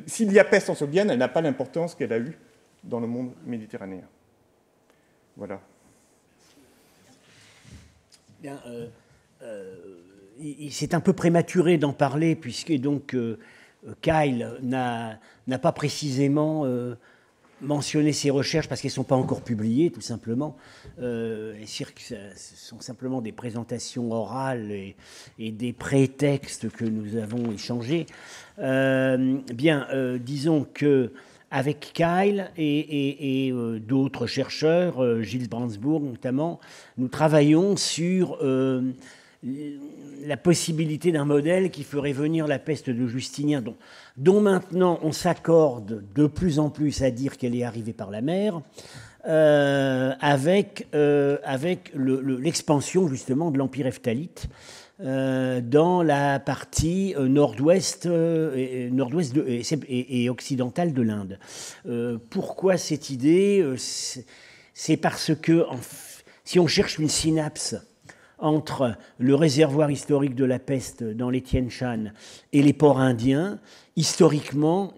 s'il y a peste ansobienne, elle n'a pas l'importance qu'elle a eue dans le monde méditerranéen. Voilà. Bien, c'est un peu prématuré d'en parler, puisque donc Kyle n'a pas précisément mentionné ses recherches parce qu'elles ne sont pas encore publiées, tout simplement. Les cirques, ce sont simplement des présentations orales et des prétextes que nous avons échangés. Disons que avec Kyle et d'autres chercheurs, Gilles Brandsburg notamment, nous travaillons sur la possibilité d'un modèle qui ferait venir la peste de Justinien, dont maintenant on s'accorde de plus en plus à dire qu'elle est arrivée par la mer, avec l'expansion justement de l'Empire Hephtalite dans la partie nord-ouest et occidentale de l'Inde. Pourquoi cette idée? C'est parce que si on cherche une synapse entre le réservoir historique de la peste dans les Tien Shan et les ports indiens, historiquement,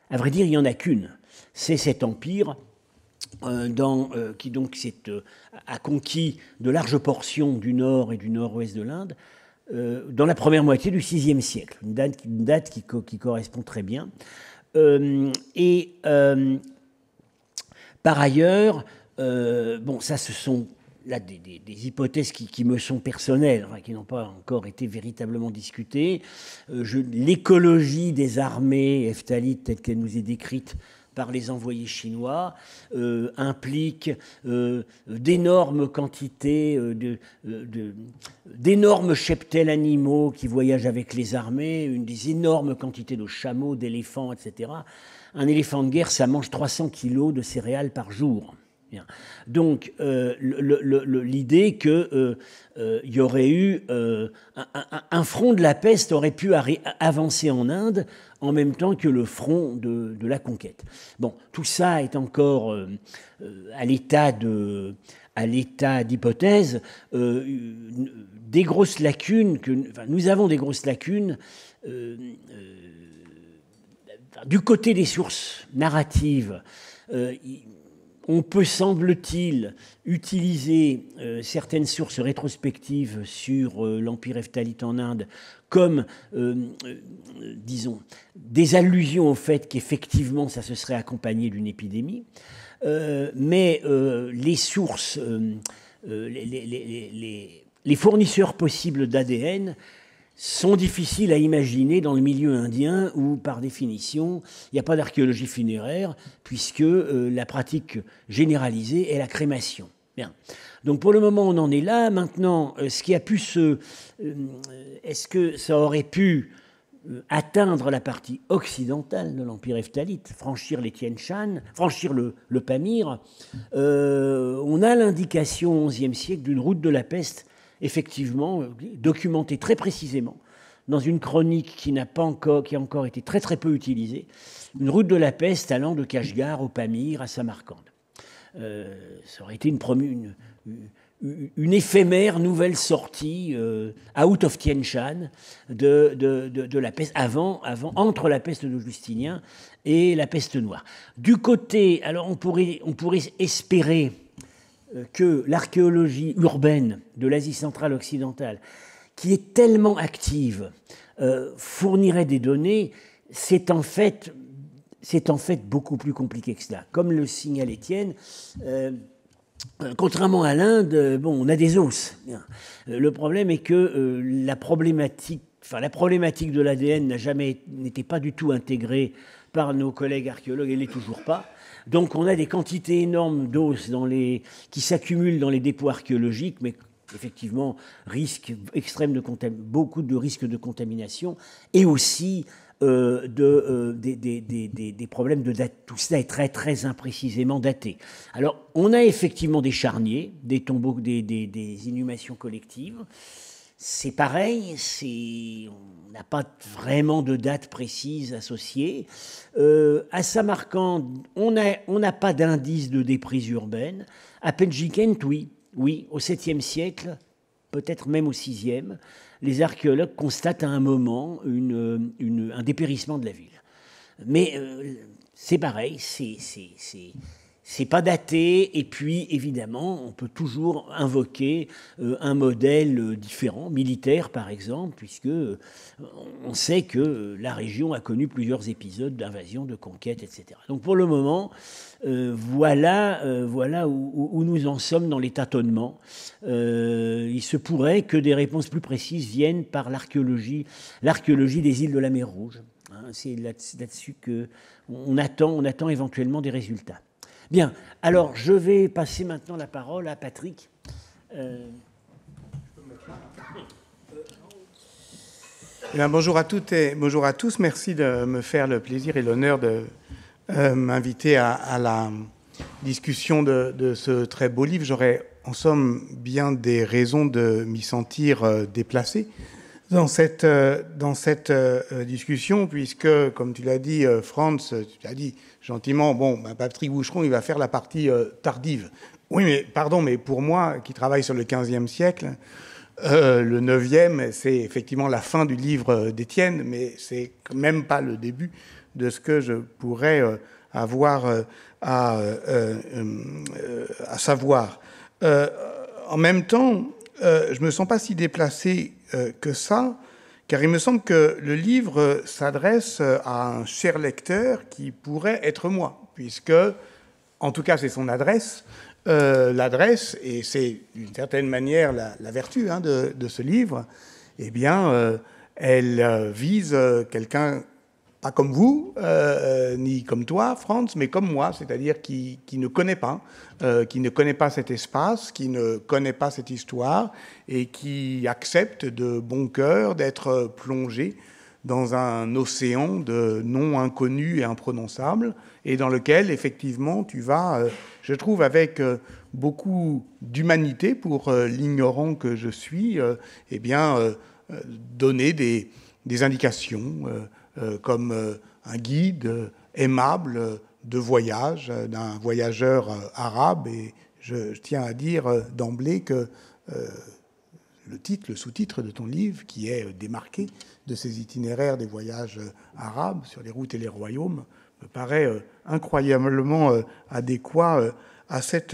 à vrai dire, il n'y en a qu'une. C'est cet empire qui donc a conquis de larges portions du nord et du nord-ouest de l'Inde dans la première moitié du VIe siècle, une date qui correspond très bien. Par ailleurs, ça ce sont là des hypothèses qui me sont personnelles, qui n'ont pas encore été véritablement discutées. L'écologie des armées hephthalites telle qu'elle nous est décrite par les envoyés chinois implique d'énormes quantités, d'énormes cheptels animaux qui voyagent avec les armées, des énormes quantités de chameaux, d'éléphants, etc. Un éléphant de guerre, ça mange 300 kilos de céréales par jour. Donc, l'idée qu'il y aurait eu un front de la peste aurait pu avancer en Inde en même temps que le front de la conquête. Bon, tout ça est encore à l'état d'hypothèse. Des grosses lacunes, nous avons des grosses lacunes du côté des sources narratives. On peut, semble-t-il, utiliser certaines sources rétrospectives sur l'Empire hephtalite en Inde comme, disons, des allusions au fait qu'effectivement, ça se serait accompagné d'une épidémie. Mais les sources, les fournisseurs possibles d'ADN sont difficiles à imaginer dans le milieu indien où, par définition, il n'y a pas d'archéologie funéraire puisque la pratique généralisée est la crémation. Bien. Donc pour le moment, on en est là. Maintenant, ce qui a pu est-ce que ça aurait pu atteindre la partie occidentale de l'Empire hephtalite, franchir les Tien Shan, franchir le Pamir? On a l'indication au XIe siècle d'une route de la peste effectivement documenté très précisément dans une chronique qui a encore été très très peu utilisée, une route de la peste allant de Kashgar au Pamir à Samarcande. Ça aurait été une éphémère nouvelle sortie out of Tien Shan de la peste entre la peste de Justinien et la peste noire. Du côté, alors on pourrait espérer que l'archéologie urbaine de l'Asie centrale occidentale, qui est tellement active, fournirait des données, c'est en fait beaucoup plus compliqué que cela. Comme le signale Étienne, contrairement à l'Inde, on a des os. Le problème est que la problématique de l'ADN n'était pas du tout intégrée par nos collègues archéologues, elle n'est toujours pas. Donc on a des quantités énormes d'os qui s'accumulent dans les dépôts archéologiques, mais effectivement risque extrême de beaucoup de risques de contamination, et aussi des problèmes de date. Tout cela est très, très imprécisément daté. Alors, on a effectivement des charniers, des tombeaux, des inhumations collectives. C'est pareil, on n'a pas vraiment de date précise associée. À Samarcande, on n'a pas d'indice de déprise urbaine. À Penjikent, oui, au 7e siècle, peut-être même au 6e, les archéologues constatent à un moment un dépérissement de la ville. Mais c'est pareil, c'est pas daté, et puis évidemment, on peut toujours invoquer un modèle différent, militaire par exemple, puisque on sait que la région a connu plusieurs épisodes d'invasion, de conquête, etc. Donc pour le moment, voilà où nous en sommes dans les tâtonnements. Il se pourrait que des réponses plus précises viennent par l'archéologie des îles de la mer Rouge. Hein, c'est là-dessus qu'on attend éventuellement des résultats. Bien, alors je vais passer maintenant la parole à Patrick. Bonjour à toutes et bonjour à tous. Merci de me faire le plaisir et l'honneur de m'inviter à la discussion de ce très beau livre. J'aurais en somme bien des raisons de m'y sentir déplacé dans cette discussion, puisque, comme tu l'as dit, Franz, tu l'as dit gentiment, Patrick Boucheron, il va faire la partie tardive. Oui, mais pardon, mais pour moi, qui travaille sur le XVe siècle, le 9e, c'est effectivement la fin du livre d'Étienne, mais c'est quand même pas le début de ce que je pourrais avoir à savoir. En même temps, je me sens pas si déplacé que ça, car il me semble que le livre s'adresse à un cher lecteur qui pourrait être moi, puisque, en tout cas, c'est son adresse. L'adresse, et c'est d'une certaine manière la vertu de ce livre, eh bien, elle vise quelqu'un, pas comme vous, ni comme toi, Franz, mais comme moi, c'est-à-dire qui ne connaît pas cet espace, qui ne connaît pas cette histoire, et qui accepte de bon cœur d'être plongé dans un océan de noms inconnus et imprononçables, et dans lequel, effectivement, tu vas, je trouve, avec beaucoup d'humanité pour l'ignorant que je suis, eh bien, donner des indications, comme un guide aimable de voyage d'un voyageur arabe. Et je tiens à dire d'emblée que le sous-titre de ton livre, qui est démarqué de ces itinéraires des voyages arabes sur les routes et les royaumes, me paraît incroyablement adéquat à cet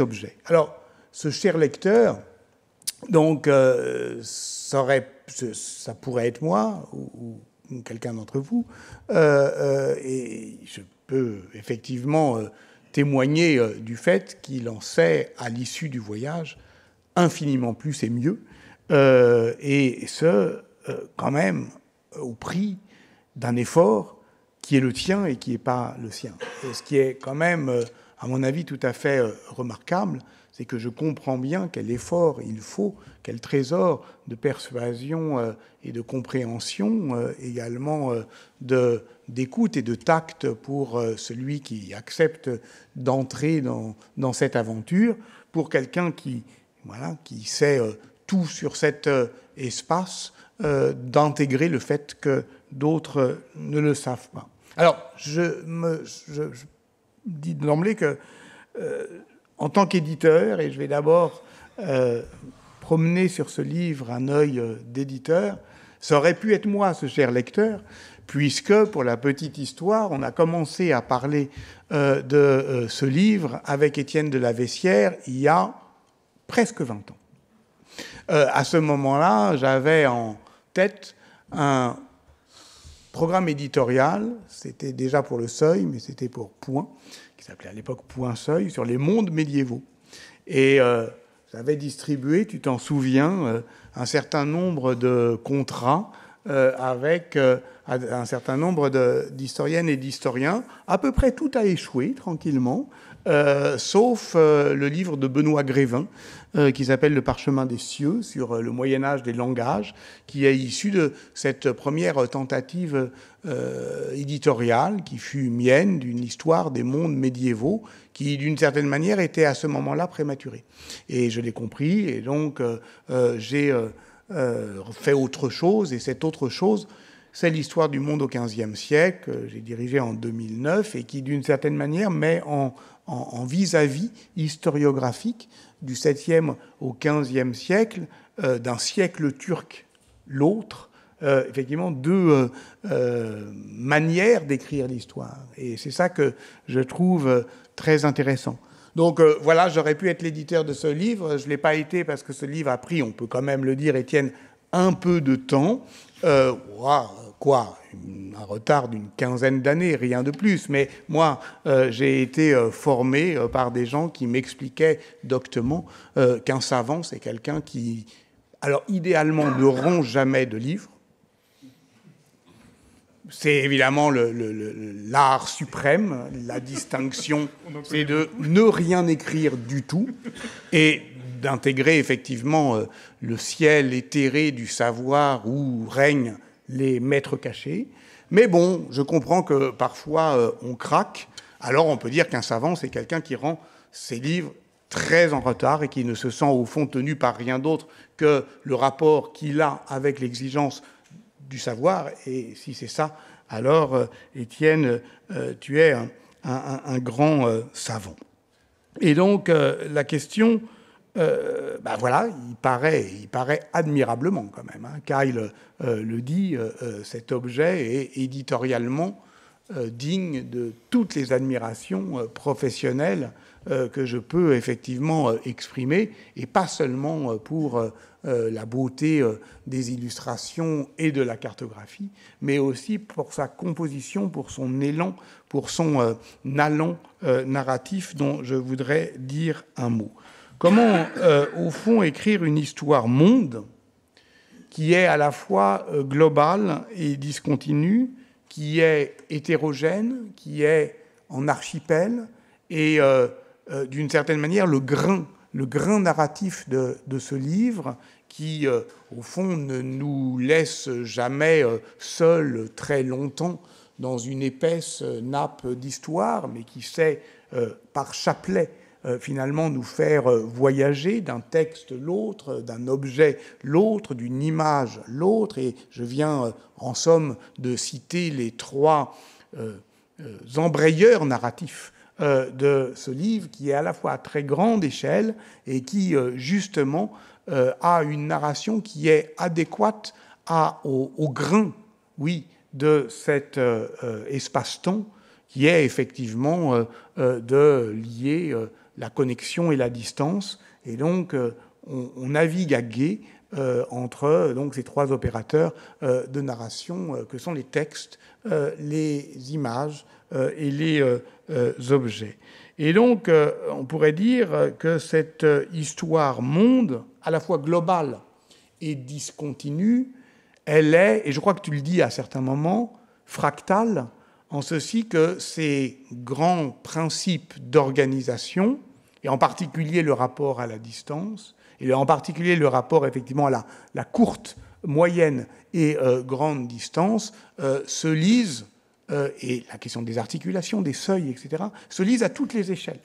objet. Alors, ce cher lecteur, donc, ça pourrait être moi ou quelqu'un d'entre vous, et je peux effectivement témoigner du fait qu'il en sait, à l'issue du voyage, infiniment plus et mieux, et ce, quand même, au prix d'un effort qui est le tien et qui n'est pas le sien. Et ce qui est quand même, à mon avis, tout à fait remarquable, c'est que je comprends bien quel effort il faut, quel trésor de persuasion et de compréhension, également d'écoute et de tact pour celui qui accepte d'entrer dans cette aventure, pour quelqu'un qui sait tout sur cet espace, d'intégrer le fait que d'autres ne le savent pas. Alors, je dis d'emblée que en tant qu'éditeur, et je vais d'abord promener sur ce livre un œil d'éditeur, ça aurait pu être moi, ce cher lecteur, puisque, pour la petite histoire, on a commencé à parler de ce livre avec Étienne de la Vessière il y a presque 20 ans. À ce moment-là, j'avais en tête un programme éditorial, c'était déjà pour le Seuil, mais c'était pour Point, qui s'appelait à l'époque Point Seuil, sur les mondes médiévaux. Et j'avais distribué, tu t'en souviens, un certain nombre de contrats avec un certain nombre d'historiennes et d'historiens. À peu près tout a échoué, tranquillement, sauf le livre de Benoît Grévin, qui s'appelle « Le parchemin des cieux » sur le Moyen-Âge des langages, qui est issu de cette première tentative éditoriale qui fut mienne d'une histoire des mondes médiévaux qui, d'une certaine manière, était à ce moment-là prématurée. Et je l'ai compris, et donc j'ai fait autre chose, et cette autre chose, c'est l'histoire du monde au XVe siècle, que j'ai dirigé en 2009, et qui, d'une certaine manière, met en vis-à-vis historiographique du 7e au 15e siècle, d'un siècle turc l'autre, effectivement, deux manières d'écrire l'histoire. Et c'est ça que je trouve très intéressant. Donc voilà, j'aurais pu être l'éditeur de ce livre. Je ne l'ai pas été parce que ce livre a pris, on peut quand même le dire, Étienne, un peu de temps. Un retard d'une quinzaine d'années, rien de plus. Mais moi, j'ai été formé par des gens qui m'expliquaient doctement qu'un savant, c'est quelqu'un qui, alors idéalement, ne rend jamais de livre. C'est évidemment l'art suprême, la distinction, c'est de ne rien écrire du tout et d'intégrer effectivement le ciel éthéré du savoir où règnent les maîtres cachés. Mais bon, je comprends que parfois on craque. Alors on peut dire qu'un savant, c'est quelqu'un qui rend ses livres très en retard et qui ne se sent au fond tenu par rien d'autre que le rapport qu'il a avec l'exigence du savoir. Et si c'est ça, alors Étienne, tu es un grand savant. Et donc la question, voilà, il paraît admirablement quand même. Hein. Kyle le dit, cet objet est éditorialement digne de toutes les admirations professionnelles que je peux effectivement exprimer, et pas seulement pour la beauté des illustrations et de la cartographie, mais aussi pour sa composition, pour son élan, pour son allant narratif dont je voudrais dire un mot. Comment, au fond, écrire une histoire monde qui est à la fois globale et discontinue, qui est hétérogène, qui est en archipel, et d'une certaine manière le grain narratif de ce livre qui, au fond, ne nous laisse jamais seuls très longtemps dans une épaisse nappe d'histoire, mais qui sait, par chapelet, finalement nous faire voyager d'un texte l'autre, d'un objet l'autre, d'une image l'autre. Et je viens, en somme, de citer les trois embrayeurs narratifs de ce livre, qui est à la fois à très grande échelle et qui, justement, a une narration qui est adéquate au grain, oui, de cet espace-temps, qui est effectivement de lier la connexion et la distance. Et donc, on navigue à gué entre donc, ces trois opérateurs de narration que sont les textes, les images et les objets. Et donc, on pourrait dire que cette histoire monde, à la fois globale et discontinue, elle est, et je crois que tu le dis à certains moments, fractale, en ceci que ces grands principes d'organisation, et en particulier le rapport à la distance, et en particulier le rapport effectivement à la courte, moyenne et grande distance, se lisent, et la question des articulations, des seuils, etc., se lisent à toutes les échelles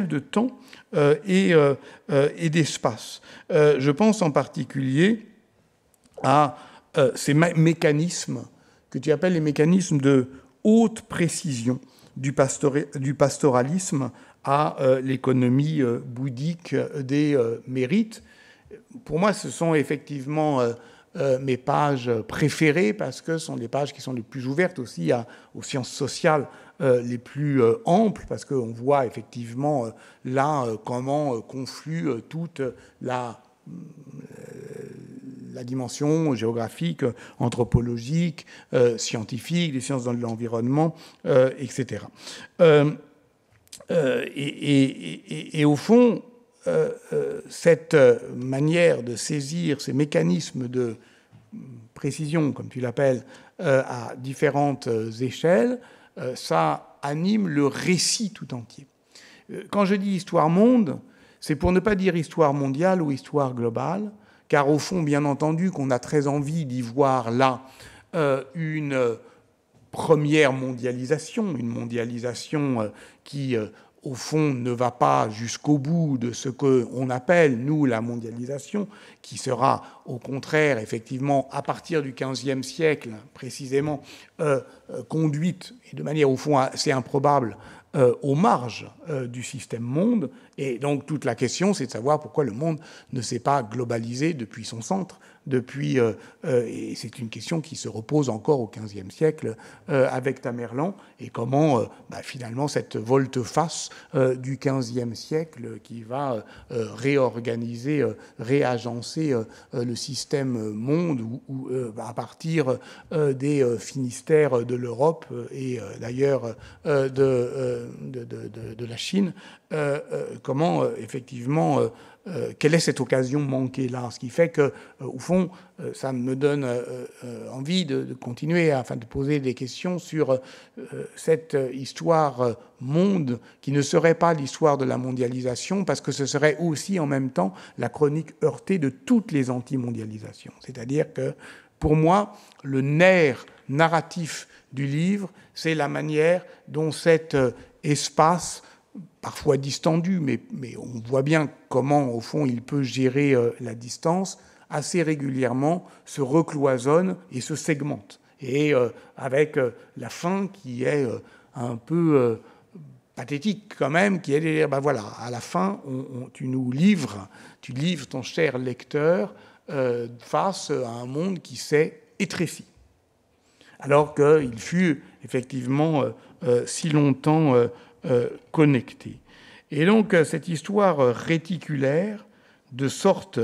de temps et d'espace. Je pense en particulier à ces mécanismes que tu appelles les mécanismes de haute précision du pastoralisme à l'économie bouddhique des mérites. Pour moi, ce sont effectivement mes pages préférées parce que ce sont les pages qui sont les plus ouvertes aussi aux sciences sociales les plus amples, parce qu'on voit effectivement là comment conflue toute la dimension géographique, anthropologique, scientifique, les sciences de l'environnement, etc. Et au fond, cette manière de saisir ces mécanismes de précision, comme tu l'appelles, à différentes échelles, ça anime le récit tout entier. Quand je dis histoire monde, c'est pour ne pas dire histoire mondiale ou histoire globale, car au fond, bien entendu, qu'on a très envie d'y voir là une première mondialisation, une mondialisation qui, au fond, ne va pas jusqu'au bout de ce qu'on appelle, nous, la mondialisation, qui sera, au contraire, effectivement, à partir du XVe siècle, précisément, conduite, et de manière, au fond, assez improbable, aux marges du système monde. Et donc, toute la question, c'est de savoir pourquoi le monde ne s'est pas globalisé depuis son centre, et c'est une question qui se repose encore au XVe siècle avec Tamerlan, et comment finalement cette volte-face du XVe siècle qui va réorganiser, réagencer le système monde à partir des Finistères de l'Europe et d'ailleurs de la Chine, comment effectivement quelle est cette occasion manquée là, ce qui fait que au fond ça me donne envie de continuer de poser des questions sur cette histoire monde qui ne serait pas l'histoire de la mondialisation, parce que ce serait aussi en même temps la chronique heurtée de toutes les anti-mondialisations. C'est-à-dire que pour moi, le nerf narratif du livre, c'est la manière dont cet espace, parfois distendu, mais on voit bien comment, au fond, il peut gérer la distance, assez régulièrement se recloisonne et se segmente. Et avec la fin qui est un peu pathétique quand même, qui est de dire, voilà, à la fin, tu livres ton cher lecteur face à un monde qui s'est étréci. Alors qu'il fut effectivement si longtemps connecté. Et donc cette histoire réticulaire, de sorte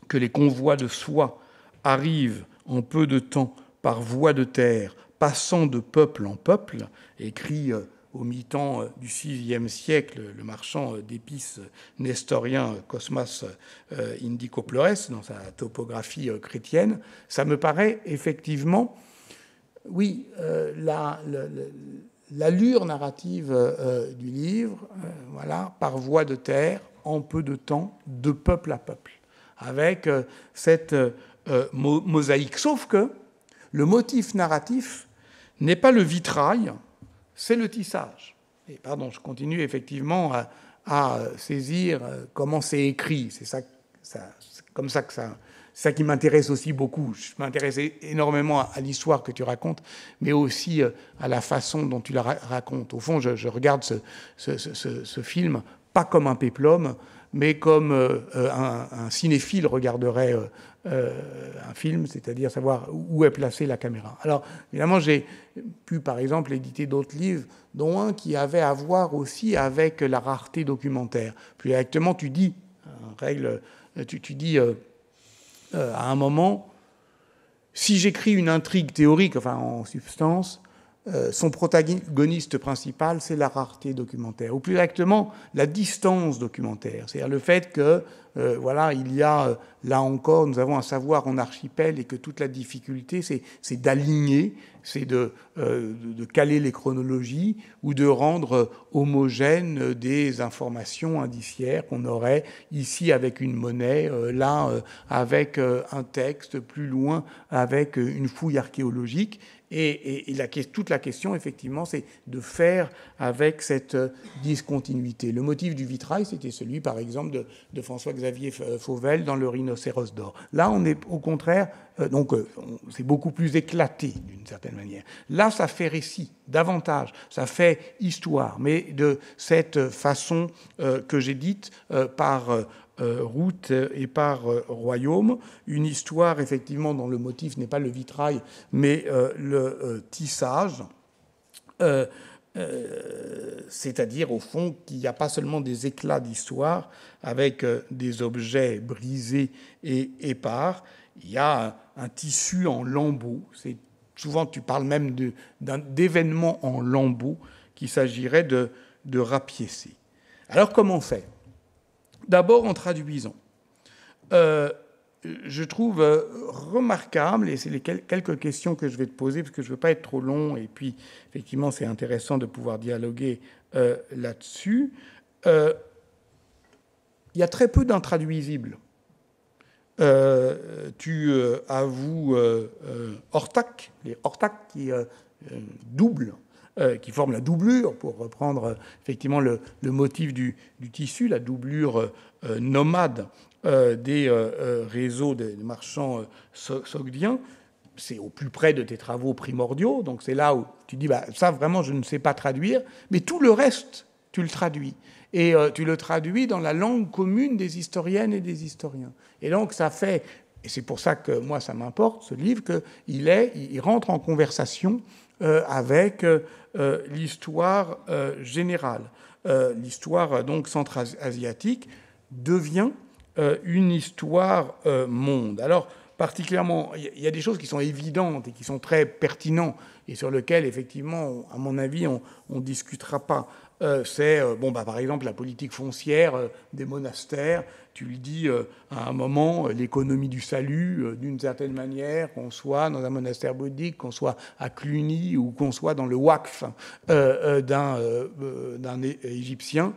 que les convois de soie arrivent en peu de temps par voie de terre, passant de peuple en peuple, écrit au mi-temps du VIe siècle, le marchand d'épices nestorien Cosmas Indicopleres, dans sa topographie chrétienne, ça me paraît effectivement, oui, l'allure narrative du livre, voilà, par voie de terre, en peu de temps, de peuple à peuple, avec cette mosaïque. Sauf que le motif narratif n'est pas le vitrail, c'est le tissage. Et pardon, je continue effectivement à saisir comment c'est écrit. C'est comme ça que c'est ça qui m'intéresse aussi beaucoup. Je m'intéresse énormément à l'histoire que tu racontes, mais aussi à la façon dont tu la racontes. Au fond, je regarde ce film pas comme un péplum, mais comme un cinéphile regarderait un film, c'est-à-dire savoir où est placée la caméra. Alors, évidemment, j'ai pu, par exemple, éditer d'autres livres, dont un qui avait à voir aussi avec la rareté documentaire. Plus exactement, tu dis, tu dis à un moment, si j'écris une intrigue théorique, enfin en substance, son protagoniste principal, c'est la rareté documentaire, ou plus exactement la distance documentaire, c'est-à-dire le fait que, voilà, il y a, là encore, nous avons un savoir en archipel et que toute la difficulté, c'est d'aligner, c'est de caler les chronologies ou de rendre homogènes des informations indiciaires qu'on aurait ici avec une monnaie, là avec un texte, plus loin avec une fouille archéologique. Et toute la question, effectivement, c'est de faire avec cette discontinuité. Le motif du vitrail, c'était celui, par exemple, de François-Xavier Fauvel dans Le Rhinocéros d'or. Là, on est au contraire, c'est beaucoup plus éclaté, d'une certaine manière. Là, ça fait récit, davantage, ça fait histoire, mais de cette façon que j'ai dite par route et par royaume, une histoire effectivement dont le motif n'est pas le vitrail mais le tissage, c'est-à-dire au fond qu'il n'y a pas seulement des éclats d'histoire avec des objets brisés et épars, il y a un tissu en lambeaux. Souvent tu parles même d'événements en lambeaux qu'il s'agirait de rapiécer. Alors comment on fait ? D'abord en traduisant. je trouve remarquable, et c'est les quelques questions que je vais te poser, parce que je ne veux pas être trop long, et puis effectivement c'est intéressant de pouvoir dialoguer là-dessus. Il y a très peu d'intraduisibles. Tu avoues Ortac, les Ortac qui doublent, qui forment la doublure, pour reprendre effectivement le motif du tissu, la doublure nomade des réseaux des marchands sogdiens. C'est au plus près de tes travaux primordiaux, donc c'est là où tu dis, bah, ça vraiment je ne sais pas traduire, mais tout le reste, tu le traduis. Et tu le traduis dans la langue commune des historiennes et des historiens. Et donc ça fait, et c'est pour ça que moi ça m'importe, ce livre, qu'il rentre en conversation avec l'histoire générale. L'histoire donc centra-asiatique devient une histoire monde. Alors, particulièrement, il y a des choses qui sont évidentes et qui sont très pertinentes et sur lesquelles, effectivement, à mon avis, on ne discutera pas. C'est, par exemple, la politique foncière des monastères. Tu le dis à un moment, l'économie du salut, d'une certaine manière, qu'on soit dans un monastère bouddhique, qu'on soit à Cluny ou qu'on soit dans le Waqf d'un Égyptien.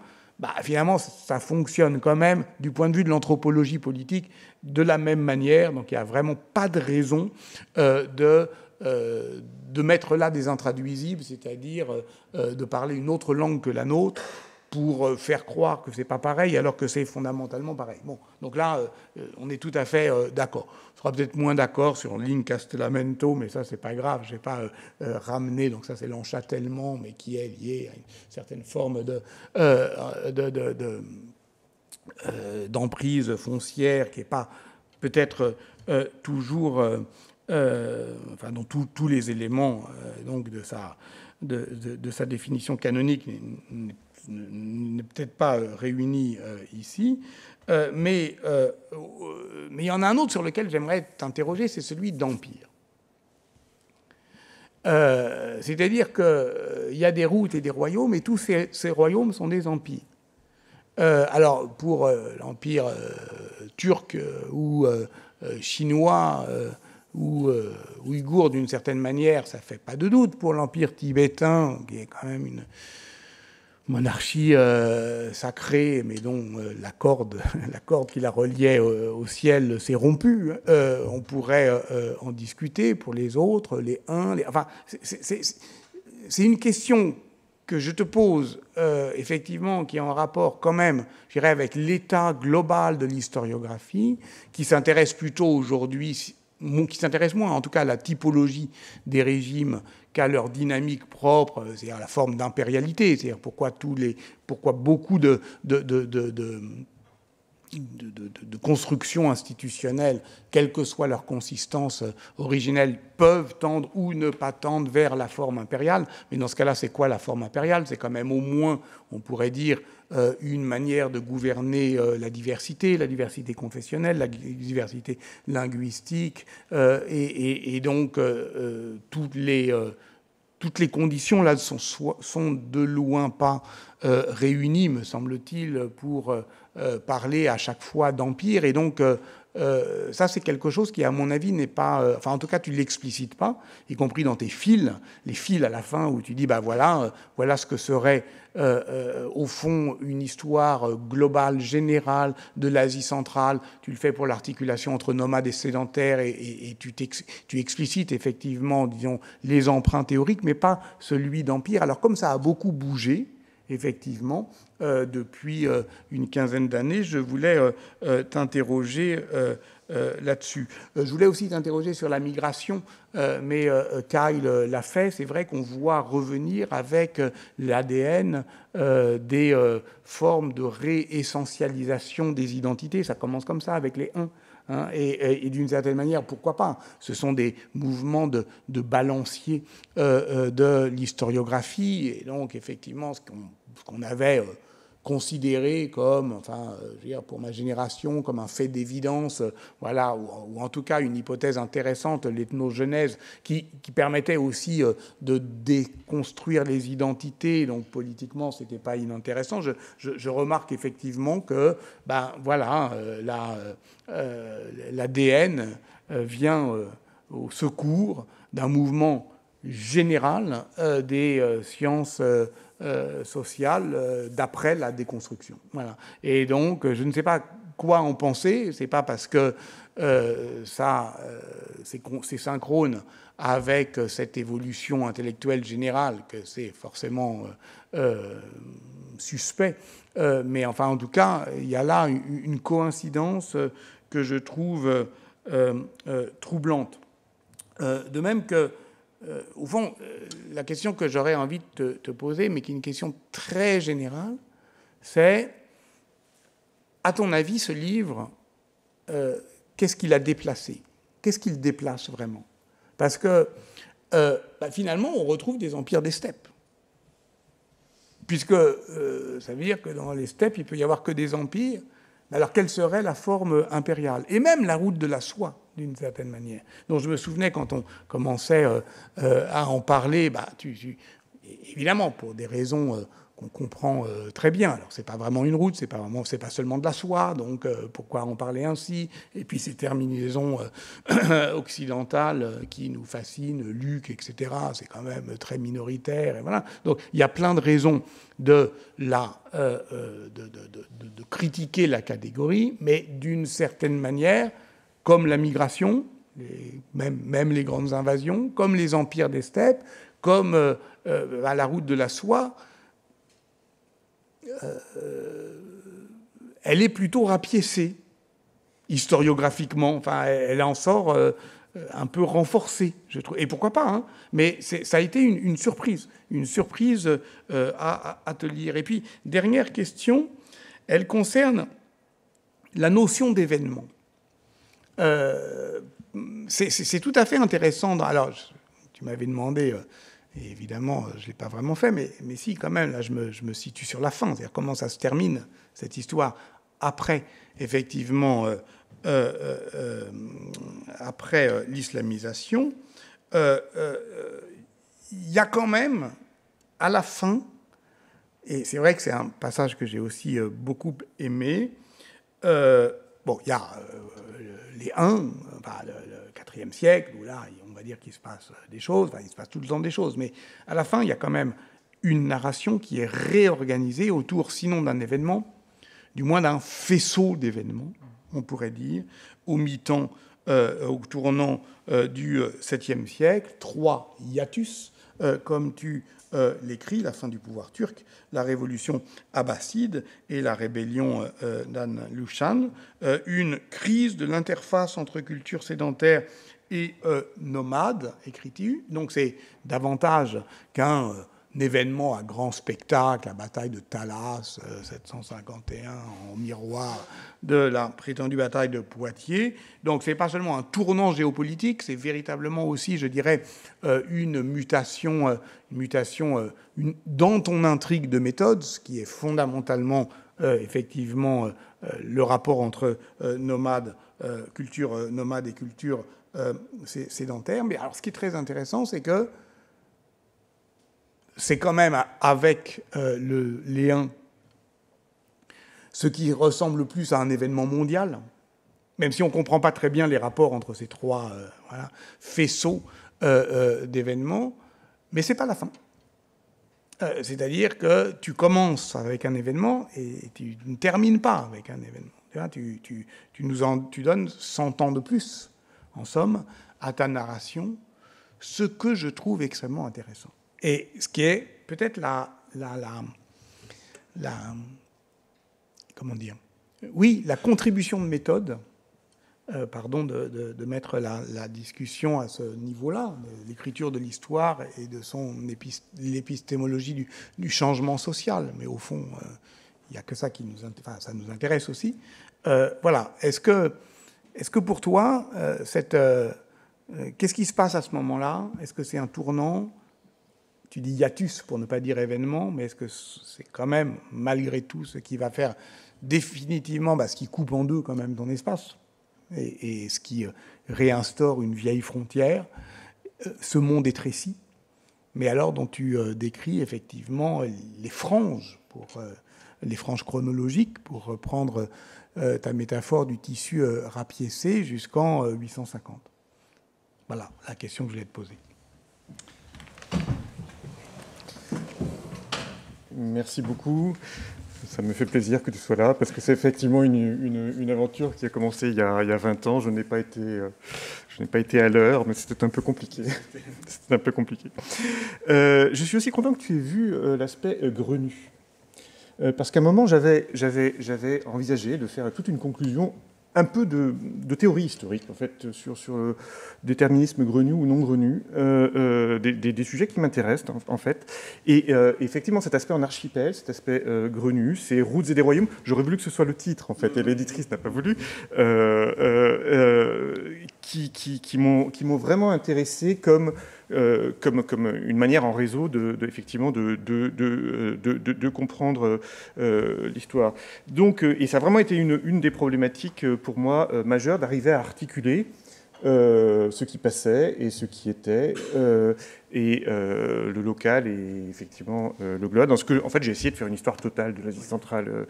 Finalement, ça fonctionne quand même du point de vue de l'anthropologie politique de la même manière. Donc il n'y a vraiment pas de raison de mettre là des intraduisibles, c'est-à-dire de parler une autre langue que la nôtre pour faire croire que c'est pas pareil alors que c'est fondamentalement pareil. Bon, donc là, on est tout à fait d'accord. On sera peut-être moins d'accord sur l'incastellamento, mais ça, c'est pas grave. Je vais pas ramener, donc ça, c'est l'enchâtellement, mais qui est lié à une certaine forme d'emprise foncière qui est pas peut-être toujours... dont tous les éléments donc de sa définition canonique n'est peut-être pas réunis ici, mais il y en a un autre sur lequel j'aimerais t'interroger, c'est celui d'empire. C'est-à-dire qu'il y a des routes et des royaumes, et tous ces royaumes sont des empires. Alors, pour l'empire turc ou chinois ou ouïghour, d'une certaine manière, ça ne fait pas de doute. Pour l'empire tibétain, qui est quand même une monarchie sacrée, mais dont la corde qui la reliait au ciel s'est rompue, on pourrait en discuter. Pour les autres, les Huns... Enfin, c'est une question que je te pose, effectivement, qui est en rapport quand même, je dirais, avec l'état global de l'historiographie, qui s'intéresse plutôt aujourd'hui, qui s'intéresse moins, en tout cas, à la typologie des régimes qu'à leur dynamique propre, c'est-à-dire à la forme d'impérialité, c'est-à-dire pourquoi beaucoup de constructions institutionnelles, quelle que soit leur consistance originelle, peuvent tendre ou ne pas tendre vers la forme impériale. Mais dans ce cas-là, c'est quoi la forme impériale? C'est quand même au moins, on pourrait dire, une manière de gouverner la diversité confessionnelle, la diversité linguistique, et donc toutes les conditions là sont de loin pas réunies, me semble-t-il, pour parler à chaque fois d'empire. Et donc ça, c'est quelque chose qui, à mon avis, n'est pas... en tout cas, tu ne l'explicites pas, y compris dans tes fils, les fils à la fin où tu dis, voilà ce que serait, au fond, une histoire globale, générale de l'Asie centrale. Tu le fais pour l'articulation entre nomades et sédentaires, et tu explicites, effectivement, disons, les emprunts théoriques, mais pas celui d'empire. Alors, comme ça a beaucoup bougé, effectivement, depuis une quinzaine d'années, je voulais t'interroger là-dessus. Je voulais aussi t'interroger sur la migration, mais Kyle l'a fait. C'est vrai qu'on voit revenir avec l'ADN des formes de réessentialisation des identités. Ça commence comme ça, avec les Huns. Et d'une certaine manière, pourquoi pas? Ce sont des mouvements de balancier de l'historiographie. Et donc, effectivement, ce qu'on avait considéré comme, enfin, je veux dire, pour ma génération, comme un fait d'évidence, voilà, ou en tout cas une hypothèse intéressante, l'ethnogenèse, qui permettait aussi de déconstruire les identités, donc politiquement, c'était pas inintéressant. Je remarque effectivement que, ben voilà, l'ADN vient au secours d'un mouvement général des sciences sociales d'après la déconstruction. Voilà. Et donc, je ne sais pas quoi en penser. C'est pas parce que c'est synchrone avec cette évolution intellectuelle générale que c'est forcément suspect. Mais enfin, en tout cas, il y a là une coïncidence que je trouve troublante. De même que, au fond, la question que j'aurais envie de te poser, mais qui est une question très générale, c'est, à ton avis, ce livre, qu'est-ce qu'il a déplacé? Qu'est-ce qu'il déplace vraiment? Parce que, finalement, on retrouve des empires des steppes. Puisque ça veut dire que dans les steppes, il peut y avoir que des empires. Alors, quelle serait la forme impériale? Et même la route de la soie, d'une certaine manière. Donc, je me souvenais, quand on commençait à en parler, évidemment, pour des raisons qu'on comprend très bien. Alors, c'est pas vraiment une route, c'est pas seulement de la soie, donc pourquoi en parler ainsi? Et puis, ces terminaisons occidentales qui nous fascinent, Luc, etc., c'est quand même très minoritaire, et voilà. Donc, il y a plein de raisons de critiquer la catégorie, mais d'une certaine manière, comme la migration, même les grandes invasions, comme les empires des steppes, comme à la route de la soie, elle est plutôt rapiécée, historiographiquement. Enfin, elle en sort un peu renforcée, je trouve. Et pourquoi pas, hein, mais ça a été une surprise à te lire. Et puis, dernière question, elle concerne la notion d'événement. C'est tout à fait intéressant. Alors, tu m'avais demandé, et évidemment, je ne l'ai pas vraiment fait, mais si, quand même, là, je me situe sur la fin, c'est-à-dire comment ça se termine, cette histoire, après, effectivement, après l'islamisation. Il y a quand même, à la fin, et c'est vrai que c'est un passage que j'ai aussi beaucoup aimé, bon, il y a les Huns, le IVe siècle, où là, on va dire qu'il se passe des choses, enfin, il se passe tout le temps des choses, mais à la fin, il y a quand même une narration qui est réorganisée autour, sinon d'un événement, du moins d'un faisceau d'événements, on pourrait dire, au mi-temps, au tournant du 7e siècle, 3 hiatus, comme tu l'écris, la fin du pouvoir turc, la révolution abbasside et la rébellion d'An-Lushan, une crise de l'interface entre culture sédentaire et nomade, écris-tu. Donc c'est davantage qu'un événement à grand spectacle, la bataille de Talas, 751, en miroir de la prétendue bataille de Poitiers. Donc c'est pas seulement un tournant géopolitique, c'est véritablement aussi, je dirais, une mutation dans ton intrigue de méthode, ce qui est fondamentalement, effectivement, le rapport entre culture nomade et culture sédentaire. Mais alors ce qui est très intéressant, c'est que c'est quand même avec les Huns ce qui ressemble plus à un événement mondial, même si on ne comprend pas très bien les rapports entre ces trois faisceaux d'événements, mais ce n'est pas la fin. C'est-à-dire que tu commences avec un événement et tu ne termines pas avec un événement. Tu donnes 100 ans de plus, en somme, à ta narration, ce que je trouve extrêmement intéressant. Et ce qui est peut-être comment dire, oui, la contribution de méthode, pardon de mettre la discussion à ce niveau-là, l'écriture de l'histoire et de l'épistémologie du changement social. Mais au fond, il n'y a que ça qui ça nous intéresse aussi. Voilà. Est-ce que pour toi, qu'est-ce qui se passe à ce moment-là? Est-ce que c'est un tournant? tu dis hiatus pour ne pas dire événement, mais est-ce que c'est quand même, malgré tout, ce qui va faire définitivement, ce qui coupe en deux quand même ton espace, et ce qui réinstaure une vieille frontière, ce monde est récit, mais alors dont tu décris effectivement les franges, les franges chronologiques, pour reprendre ta métaphore du tissu rapiécé jusqu'en 850. Voilà la question que je voulais te poser. Merci beaucoup. Ça me fait plaisir que tu sois là, parce que c'est effectivement une aventure qui a commencé il y a 20 ans. Je n'ai pas été à l'heure, mais c'était un peu compliqué. C'était un peu compliqué. Je suis aussi content que tu aies vu l'aspect grenu. Parce qu'à un moment, j'avais envisagé de faire toute une conclusion, un peu de théorie historique, en fait, sur le déterminisme grenu ou non grenu, des sujets qui m'intéressent, en fait. Et effectivement, cet aspect en archipel, cet aspect grenu, ces routes et des royaumes, j'aurais voulu que ce soit le titre, en fait, et l'éditrice n'a pas voulu, qui m'ont vraiment intéressé comme une manière en réseau effectivement de comprendre l'histoire. Donc, et ça a vraiment été une des problématiques pour moi majeures, d'arriver à articuler ce qui passait et ce qui était, et le local et effectivement le global. Dans ce que, en fait, j'ai essayé de faire une histoire totale de l'Asie centrale,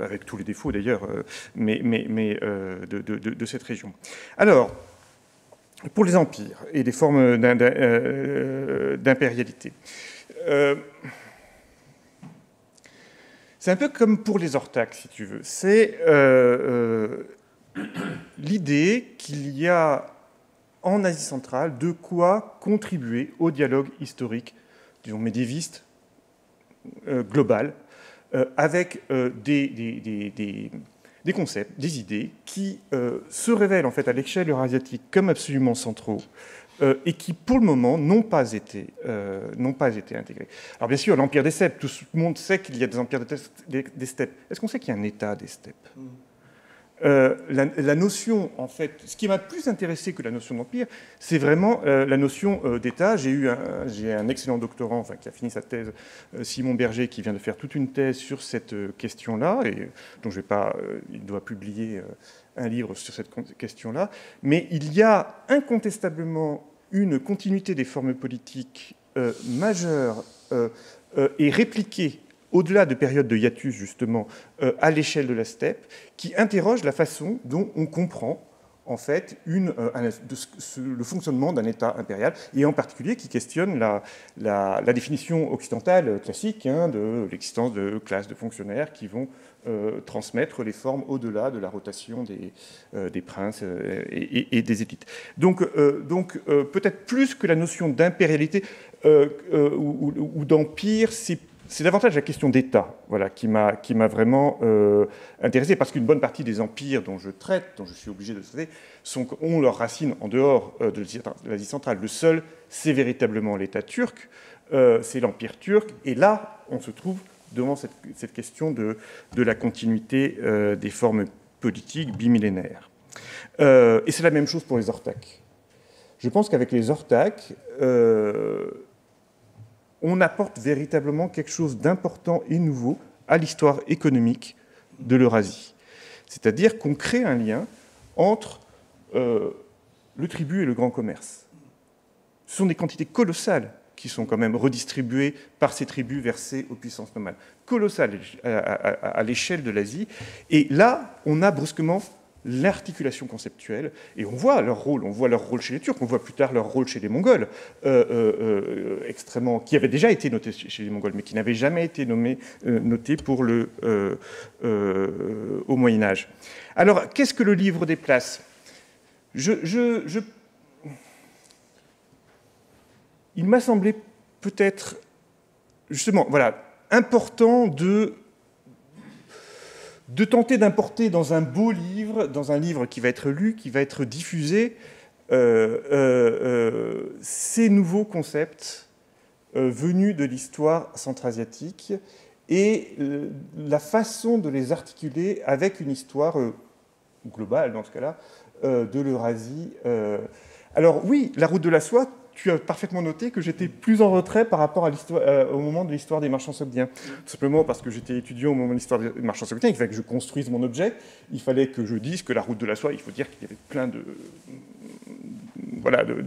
avec tous les défauts d'ailleurs, mais de cette région. Alors, pour les empires et les formes d'impérialité. C'est un peu comme pour les orthaques, si tu veux. C'est l'idée qu'il y a en Asie centrale de quoi contribuer au dialogue historique, disons médiéviste, global, avec des concepts, des idées qui se révèlent en fait à l'échelle eurasiatique comme absolument centraux et qui, pour le moment, n'ont pas été intégrés. Alors bien sûr, l'empire des steppes, tout le monde sait qu'il y a des empires des steppes. Est-ce qu'on sait qu'il y a un état des steppes ? La notion, en fait, ce qui m'a plus intéressé que la notion d'empire, c'est vraiment la notion d'État. J'ai un excellent doctorant, enfin, qui a fini sa thèse, Simon Berger, qui vient de faire toute une thèse sur cette question-là, et donc il doit publier un livre sur cette question-là. Mais il y a incontestablement une continuité des formes politiques majeures et répliquées au-delà de périodes de hiatus, justement, à l'échelle de la steppe, qui interroge la façon dont on comprend, en fait, le fonctionnement d'un État impérial, et en particulier qui questionne la définition occidentale classique de l'existence de classes de fonctionnaires qui vont transmettre les formes au-delà de la rotation des princes et des élites. Donc peut-être plus que la notion d'impérialité ou d'empire, c'est davantage la question d'État, voilà, qui m'a vraiment intéressé, parce qu'une bonne partie des empires dont je traite, dont je suis obligé de traiter, ont leurs racines en dehors de l'Asie centrale. Le seul, c'est véritablement l'État turc, c'est l'Empire turc, et là, on se trouve devant cette question de la continuité des formes politiques bimillénaires. Et c'est la même chose pour les orthaques. Je pense qu'avec les orthaques, on apporte véritablement quelque chose d'important et nouveau à l'histoire économique de l'Eurasie. C'est-à-dire qu'on crée un lien entre le tribut et le grand commerce. Ce sont des quantités colossales qui sont quand même redistribuées par ces tribus versées aux puissances nomades. Colossales à l'échelle de l'Asie. Et là, on a brusquement l'articulation conceptuelle, et on voit leur rôle chez les Turcs, on voit plus tard leur rôle chez les Mongols, qui avait déjà été noté chez les Mongols, mais qui n'avait jamais été noté pour au Moyen-Âge. Alors, qu'est-ce que le livre déplace ? Il m'a semblé peut-être, justement, voilà, important de tenter d'importer dans un beau livre, dans un livre qui va être lu, qui va être diffusé, ces nouveaux concepts venus de l'histoire centra-asiatique et la façon de les articuler avec une histoire globale, dans ce cas-là, de l'Eurasie. Alors oui, la route de la soie, tu as parfaitement noté que j'étais plus en retrait par rapport à au moment de l'histoire des marchands sogdiens. Tout simplement parce que j'étais étudiant au moment de l'histoire des marchands sogdiens, il fallait que je construise mon objet, il fallait que je dise que la route de la soie, il faut dire qu'il y avait plein de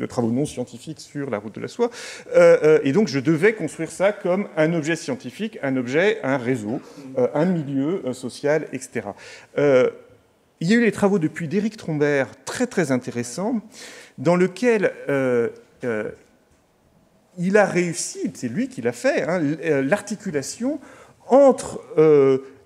travaux non scientifiques sur la route de la soie. Et donc, je devais construire ça comme un objet scientifique, un objet, un réseau, un milieu social, etc. Il y a eu les travaux depuis d'Éric Trombert, très très intéressants, dans lequel il a réussi, c'est lui qui l'a fait, hein, l'articulation entre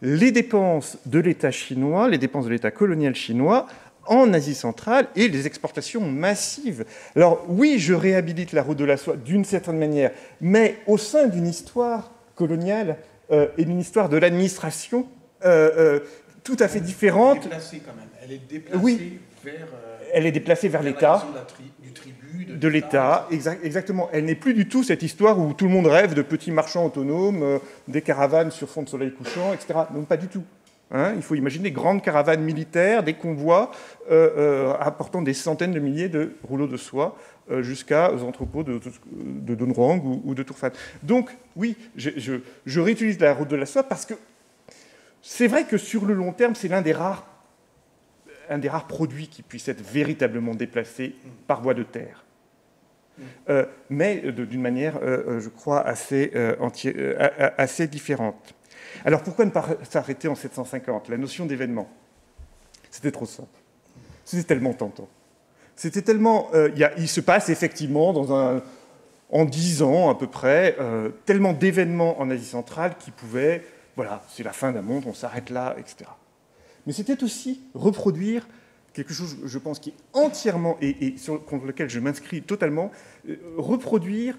les dépenses de l'État chinois, les dépenses de l'État colonial chinois, en Asie centrale et les exportations massives. Alors oui, je réhabilite la route de la soie d'une certaine manière, mais au sein d'une histoire coloniale et d'une histoire de l'administration tout à fait différente. Elle est déplacée quand même. Elle est déplacée oui. Elle est déplacée vers l'État. Du tribut, de l'État, exactement. Elle n'est plus du tout cette histoire où tout le monde rêve de petits marchands autonomes, des caravanes sur fond de soleil couchant, etc. Non, pas du tout. Hein, il faut imaginer des grandes caravanes militaires, des convois apportant des centaines de milliers de rouleaux de soie jusqu'aux entrepôts de Dunhuang ou de Turfan. Donc, oui, je réutilise la route de la soie parce que c'est vrai que sur le long terme, c'est un des rares produits qui puisse être véritablement déplacé par voie de terre. Mais d'une manière, je crois, assez différente. Alors pourquoi ne pas s'arrêter en 750 ? La notion d'événement, c'était trop simple. C'était tellement tentant. C'était tellement... il se passe effectivement en 10 ans à peu près, tellement d'événements en Asie centrale qui pouvaient... Voilà, c'est la fin d'un monde, on s'arrête là, etc. Mais c'était aussi reproduire quelque chose, je pense, qui est entièrement, et contre lequel je m'inscris totalement, reproduire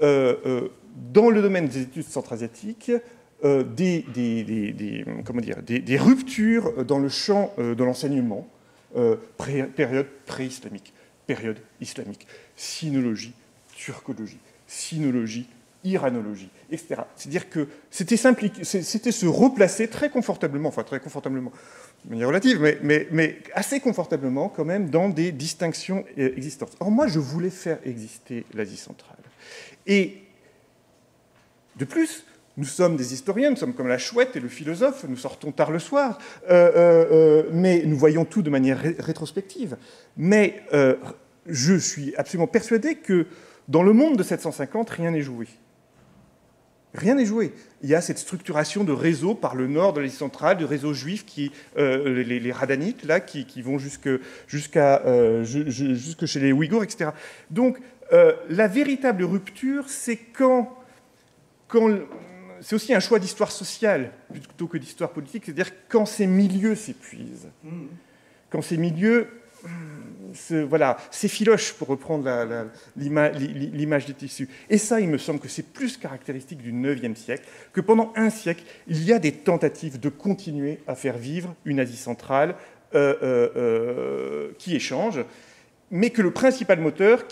dans le domaine des études centra-asiatiques des ruptures dans le champ de l'enseignement, période pré-islamique, période islamique, sinologie, turcologie, sinologie, iranologie, etc. C'est-à-dire que c'était se replacer très confortablement, de manière relative, mais assez confortablement quand même dans des distinctions existantes. Or, moi, je voulais faire exister l'Asie centrale. Et de plus, nous sommes des historiens, nous sommes comme la chouette et le philosophe, nous sortons tard le soir, mais nous voyons tout de manière rétrospective. Mais je suis absolument persuadé que dans le monde de 750, rien n'est joué. Rien n'est joué. Il y a cette structuration de réseaux par le nord de l'Asie centrale, de réseaux juifs, les radanites, là, qui vont jusque chez les Ouïghours, etc. Donc, la véritable rupture, c'est quand c'est aussi un choix d'histoire sociale plutôt que d'histoire politique, c'est-à-dire quand ces milieux s'épuisent, quand ces milieux s'effilochent, pour reprendre l'image des tissus. Et ça, il me semble que c'est plus caractéristique du IXe siècle, que pendant un siècle, il y a des tentatives de continuer à faire vivre une Asie centrale qui échange, mais que le principal moteur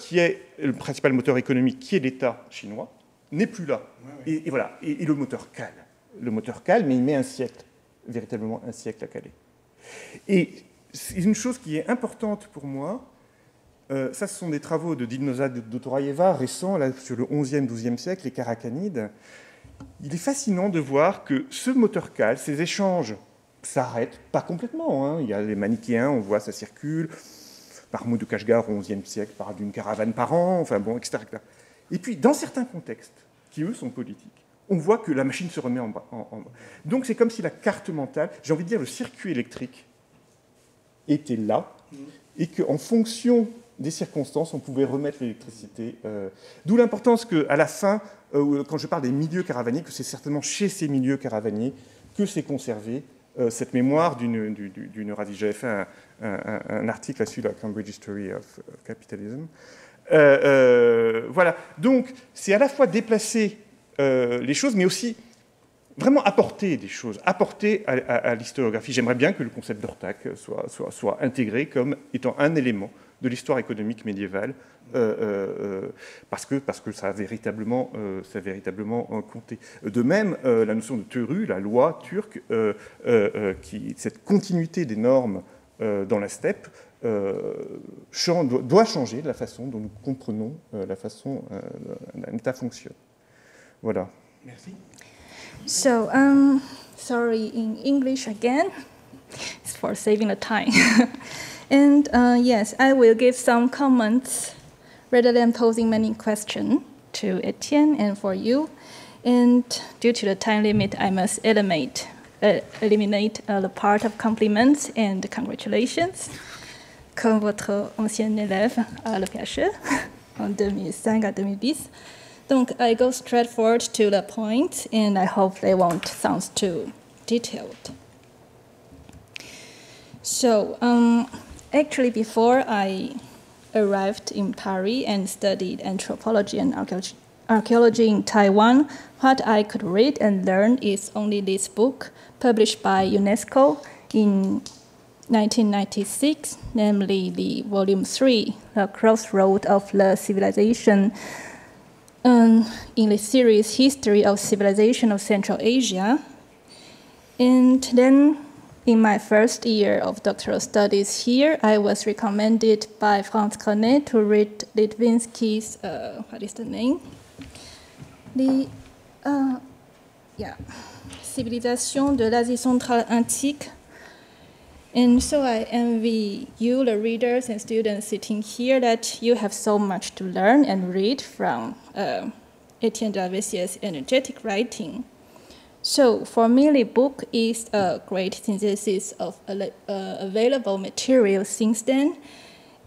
économique, qui est l'État chinois, n'est plus là. Et voilà. Et le moteur cale. Le moteur cale, mais il met un siècle, véritablement un siècle à caler. Et c'est une chose qui est importante pour moi. Ça, ce sont des travaux de Dilnoza Dotorayeva, récents, là, sur le XIe, XIIe siècle, les Karakhanides. Il est fascinant de voir que ce moteur cale, ces échanges s'arrêtent, pas complètement. Hein. Il y a les manichéens, on voit, ça circule. Mahmoud de Kashgar, au XIe siècle, parle d'une caravane par an, enfin bon, etc. Et puis, dans certains contextes, qui eux sont politiques, on voit que la machine se remet en bas. Donc, c'est comme si la carte mentale, j'ai envie de dire le circuit électrique, était là, et qu'en fonction des circonstances, on pouvait remettre l'électricité. D'où l'importance qu'à la fin, quand je parle des milieux caravaniers, que c'est certainement chez ces milieux caravaniers que s'est conservée cette mémoire d'une radie. J'avais fait un article là-dessus, la Cambridge History of Capitalism. Voilà. Donc, c'est à la fois déplacer les choses, mais aussi vraiment apporter des choses, apporter à l'historiographie. J'aimerais bien que le concept d'Ortac soit intégré comme étant un élément de l'histoire économique médiévale, parce que ça a véritablement compté. De même, la notion de teru, la loi turque, cette continuité des normes dans la steppe doit changer la façon dont nous comprenons la façon dont un État fonctionne. Voilà. Merci. So, sorry, in English again. It's for saving the time. And yes, I will give some comments rather than posing many questions to Etienne and for you. And due to the time limit, I must eliminate the part of compliments and congratulations. Comme votre ancien élève à l'EPHE en 2005 à 2010. Donc, I go straight forward to the point, and I hope they won't sound too detailed. So, actually, before I arrived in Paris and studied anthropology and archaeology in Taiwan, what I could read and learn is only this book published by UNESCO in 1996, namely the Volume 3, The Crossroad of the Civilization, in the series History of Civilization of Central Asia. And then in my first year of doctoral studies here, I was recommended by Franz Grenet to read Litvinsky's, what is the name? Civilisation de l'Asie centrale antique. And so I envy you, the readers and students sitting here, that you have so much to learn and read from Etienne de la Vaissier's energetic writing. So for me, the book is a great synthesis of available material since then,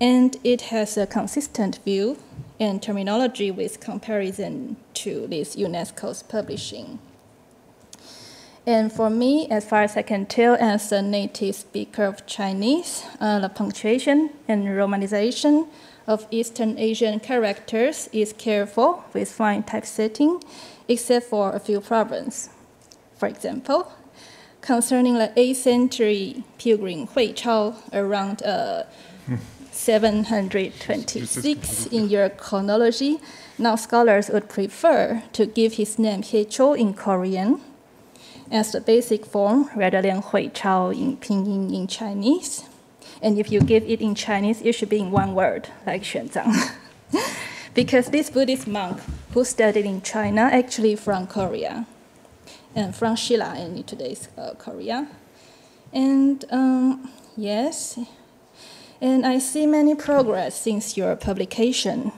and it has a consistent view and terminology with comparison to this UNESCO's publishing. And for me, as far as I can tell, as a native speaker of Chinese, the punctuation and romanization of Eastern Asian characters is careful with fine typesetting, except for a few problems. For example, concerning the 8th century pilgrim Hui Chao around 726 in your chronology, now scholars would prefer to give his name He Chou in Korean as the basic form rather than Hui Chao in Pinyin in Chinese. And if you give it in Chinese, it should be in one word, like Xuanzang. Because this Buddhist monk who studied in China actually from Korea, and from Shilla in today's Korea. And yes, and I see many progress since your publication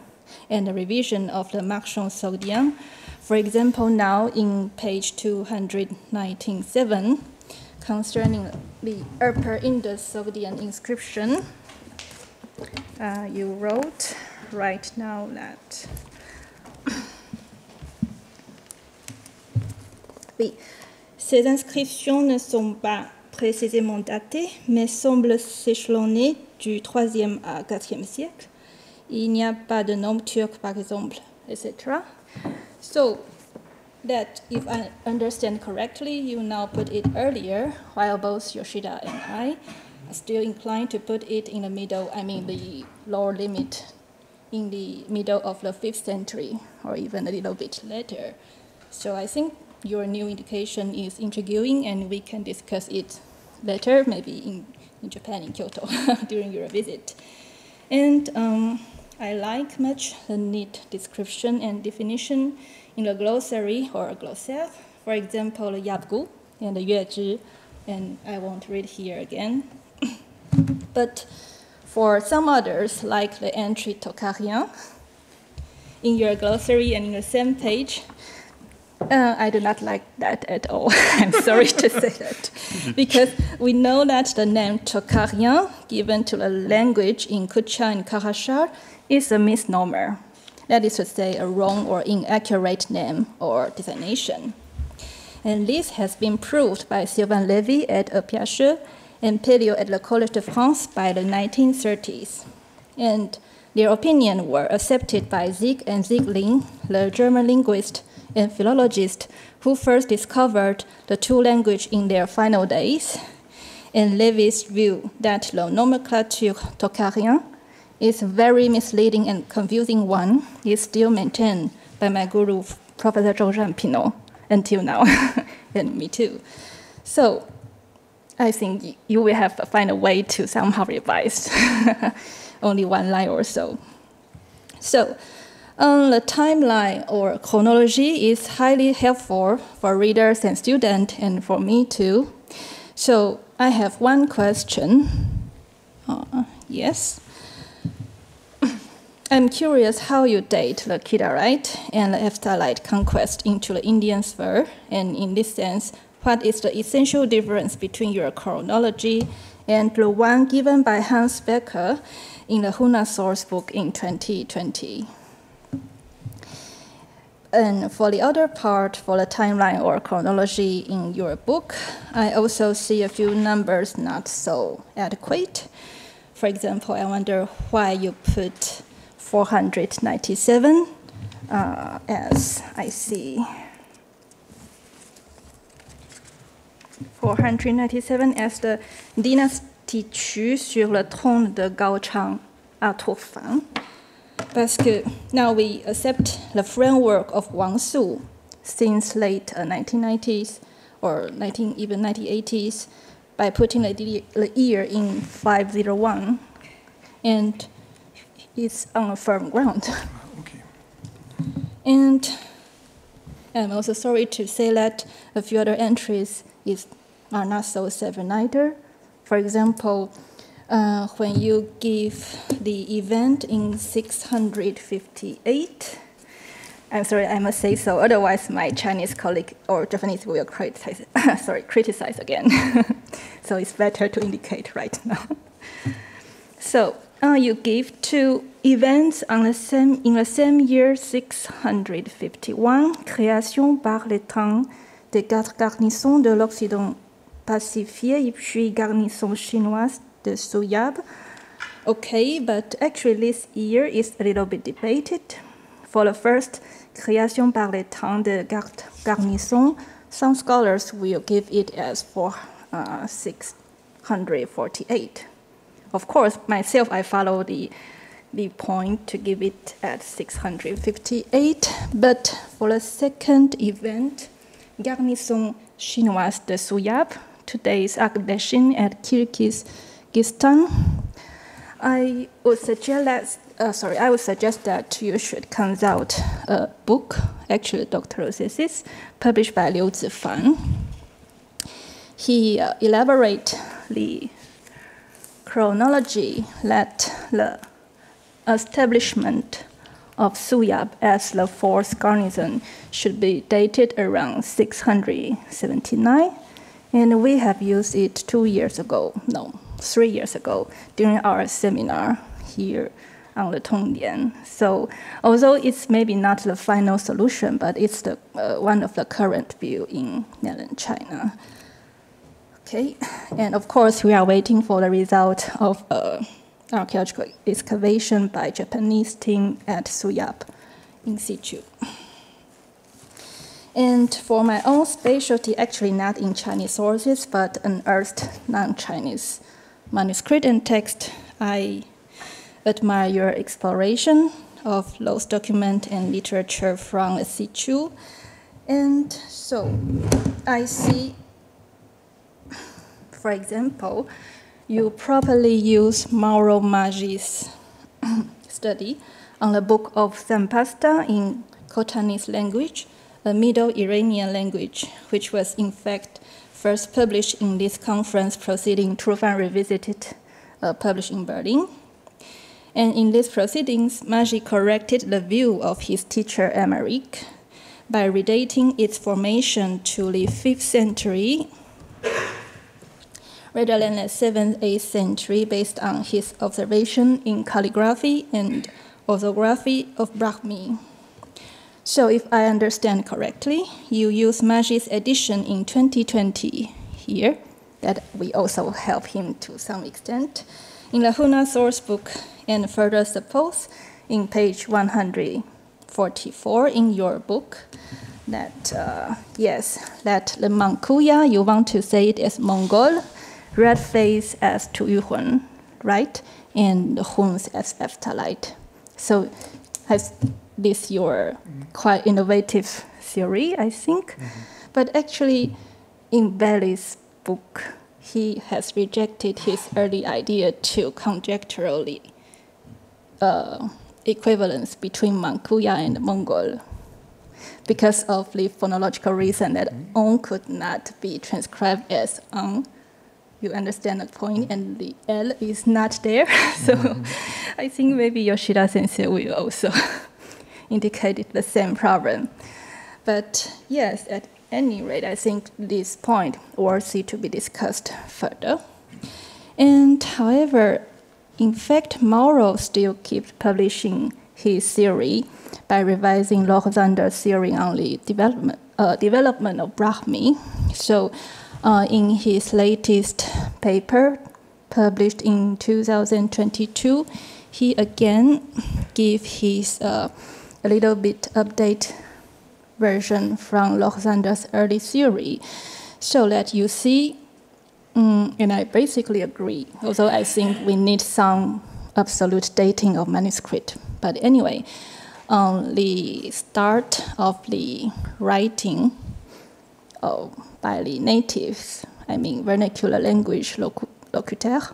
and the revision of the Marchand Sogdian. For example, now in page 297, concerning the Upper Indus Sogdian inscription, you wrote right now that oui, ces inscriptions ne sont pas précisément datées, mais semblent s'échelonner du 3e à 4e siècle. Il n'y a pas de nom turc, par exemple, etc. So that, if I understand correctly, you now put it earlier, while both Yoshida and I are still inclined to put it in the middle, I mean the lower limit, in the middle of the 5th century, or even a little bit later. So I think your new indication is intriguing, and we can discuss it later, maybe in Japan, in Kyoto, during your visit. And I like much the neat description and definition in the glossary or glossaire. For example, the Yabgu and the Yuezhi, and I won't read here again. But for some others, like the entry Tokarien, in your glossary and in the same page, I do not like that at all. I'm sorry to say that. Because we know that the name Tokarien, given to the language in Kutcha and Karachar, is a misnomer. That is to say, a wrong or inaccurate name or designation. And this has been proved by Sylvain Lévy at EPHE and Pelliot at the Collège de France by the 1930s. And their opinion were accepted by Sieg and Siegling, the German linguist and philologist who first discovered the two languages in their final days. And Lévy's view that the nomenclature Tokarien is a very misleading and confusing one is still maintained by my guru, Professor Zhou Pinot, until now, and me too. So I think you will have to find a way to somehow revise only one line or so. So the timeline or chronology is highly helpful for readers and students and for me too. So I have one question. Yes. I'm curious how you date the Kidarite and the Hephthalite conquest into the Indian sphere, and in this sense, what is the essential difference between your chronology and the one given by Hans Becker in the Huna source book in 2020? And for the other part, for the timeline or chronology in your book, I also see a few numbers not so adequate. For example, I wonder why you put 497 as I see 497 as the dynastie Qu sur le trône de Gaochang à Toufang. Parce que now we accept the framework of Wang Su since late 1990s or even 1980s by putting the year in 501, and it's on a firm ground. Okay. And I'm also sorry to say that a few other entries are not so certain either. For example, when you give the event in 658, I'm sorry, I must say so, otherwise my Chinese colleague or Japanese will criticize again. So it's better to indicate right now. So you give two events in the same year 651, création par les temps des garnisons de l'Occident pacifié et puis garnison chinoise de Suyab. Okay, but actually this year is a little bit debated. For the first, création par les temps de garnison, some scholars will give it as 648. Of course, myself, I follow the point to give it at 658. But for the second event, garnison chinoise de Suyab, today's Agdashin at Kyrgyzstan, I would suggest that you should consult a book, actually a doctoral thesis, published by Liu Zifan. He elaborates the chronology that the establishment of Suyab as the fourth garrison should be dated around 679, and we have used it 3 years ago, during our seminar here on the Tongdian. So although it's maybe not the final solution, but it's the one of the current view in mainland China. Okay, and of course we are waiting for the result of archaeological excavation by Japanese team at Suyab in situ. And for my own specialty, actually not in Chinese sources, but unearthed non-Chinese manuscript and text, I admire your exploration of lost document and literature from situ. And so I see, for example, you properly use Mauro Maggi's study on the book of Zampasta in Khotanese language, a Middle Iranian language, which was in fact first published in this conference proceeding Trufan Revisited, published in Berlin. And in these proceedings, Maggi corrected the view of his teacher Emmerich by redating its formation to the 5th century rather than the 7th, 8th century based on his observation in calligraphy and orthography of Brahmi. So if I understand correctly, you use Maggi's edition in 2020 here, that we also help him to some extent, in the Huna source book, and further suppose in page 144 in your book that, that the Manchuya, you want to say it as Mongol, red face as Tuyuhun, right? And the Huns as Hephthalite. So has this your quite innovative theory, I think. Mm-hmm. But actually, in Bailey's book, he has rejected his early idea to conjecturally equivalence between Manchukuo and Mongol, because of the phonological reason that on could not be transcribed as on. You understand the point, and the L is not there. So I think maybe Yoshida sensei will also indicate the same problem. But yes, at any rate, I think this point worthy to be discussed further. And however, in fact, Mauro still keeps publishing his theory by revising Lochsander's theory on the development of Brahmi. So in his latest paper, published in 2022, he again gave his a little bit updated version from Lochsander's early theory, so that you see, and I basically agree, although I think we need some absolute dating of manuscript. But anyway, the start of the writing by the natives, I mean vernacular language locuteur,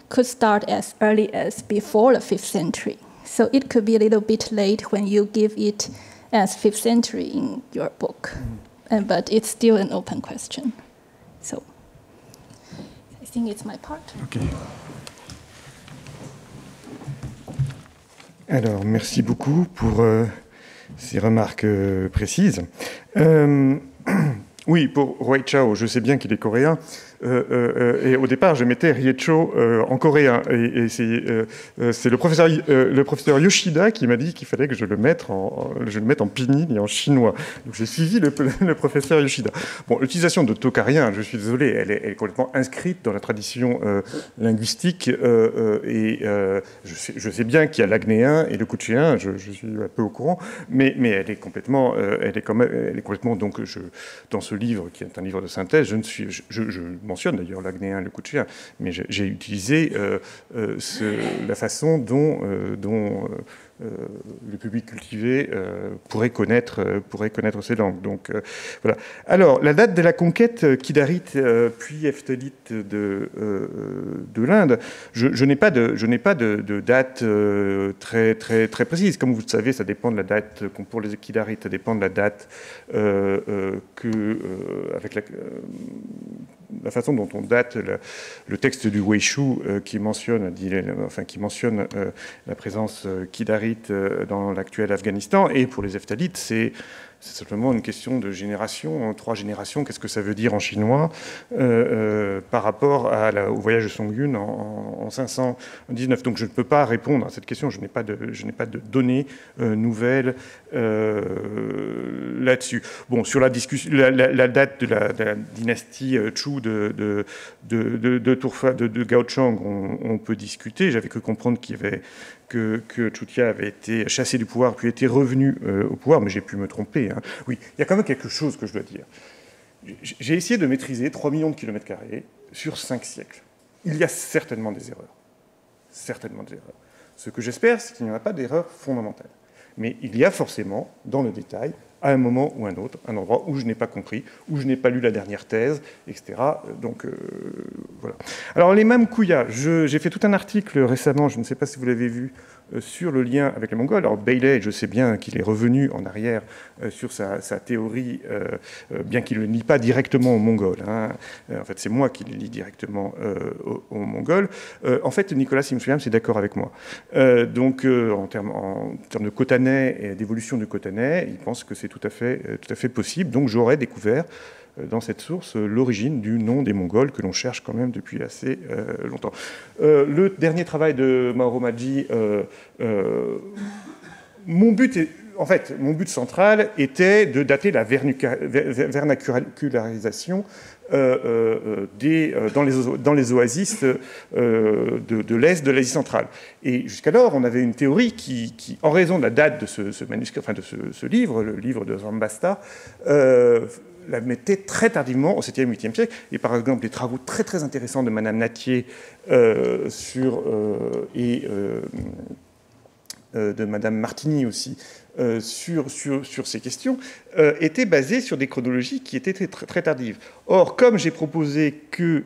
could start as early as before the 5th century. So it could be a little bit late when you give it as 5th century in your book, but it's still an open question. So I think it's my part. Okay. Alors, merci beaucoup pour ces remarques précises. Oui, pour Wei Chao, je sais bien qu'il est coréen. Et au départ, je mettais Riecho en coréen. Et c'est le professeur Yoshida qui m'a dit qu'il fallait que je le mette en pinyin et en chinois. Donc j'ai suivi le professeur Yoshida. Bon, l'utilisation de tokarien, je suis désolé, elle est complètement inscrite dans la tradition linguistique. Et je sais bien qu'il y a l'agnéen et le kouchéen, je suis un peu au courant, mais elle est complètement, donc dans ce livre qui est un livre de synthèse, je mentionne d'ailleurs l'agnéen et le kouchéen, mais j'ai utilisé la façon dont le public cultivé pourrait connaître ces langues. Donc voilà. Alors la date de la conquête kidarite puis hephtalite de l'Inde, je n'ai pas de date très précise. Comme vous le savez, ça dépend de la date pour les kidarites, ça dépend de la date avec la façon dont on date le texte du Weishu qui mentionne la présence kidarite dans l'actuel Afghanistan. Et pour les hephthalites, c'est simplement une question de génération, 3 générations. Qu'est-ce que ça veut dire en chinois par rapport au voyage de Songyun en 519. Donc je ne peux pas répondre à cette question. Je n'ai pas de données nouvelles là-dessus. Bon, sur la discussion, la date de la dynastie Chu de Gaochang, on peut discuter. J'avais cru comprendre que Chutia avait été chassé du pouvoir, puis était revenu au pouvoir, mais j'ai pu me tromper. Hein. Oui, il y a quand même quelque chose que je dois dire. J'ai essayé de maîtriser 3 millions de kilomètres carrés sur 5 siècles. Il y a certainement des erreurs. Certainement des erreurs. Ce que j'espère, c'est qu'il n'y en a pas d'erreurs fondamentales. Mais il y a forcément, dans le détail, à un moment ou un autre, un endroit où je n'ai pas compris, où je n'ai pas lu la dernière thèse, etc. Donc, voilà. Alors, les Mamkuya, j'ai fait tout un article récemment, je ne sais pas si vous l'avez vu, sur le lien avec les Mongols. Alors, Bailey, je sais bien qu'il est revenu en arrière sur sa théorie, bien qu'il ne le lie pas directement aux Mongols. Hein. En fait, c'est moi qui le lie directement aux Mongols. En fait, Nicolas Simsuyam, c'est d'accord avec moi. Donc, en termes de Khotanais et d'évolution du Khotanais, il pense que c'est tout à fait possible. Donc, j'aurais découvert dans cette source l'origine du nom des Mongols que l'on cherche quand même depuis assez longtemps. Le dernier travail de Mauro Maggi, mon but central était de dater la vernacularisation dans les oasis de l'Est de l'Asie centrale. Et jusqu'alors, on avait une théorie qui en raison de la date de ce manuscrit, enfin de ce livre, le livre de Zambasta, la mettait très tardivement au 7e, 8e siècle. Et par exemple, des travaux très très intéressants de Madame Nattier de Madame Martini aussi, sur ces questions était basé sur des chronologies qui étaient très, très tardives. Or, comme j'ai proposé que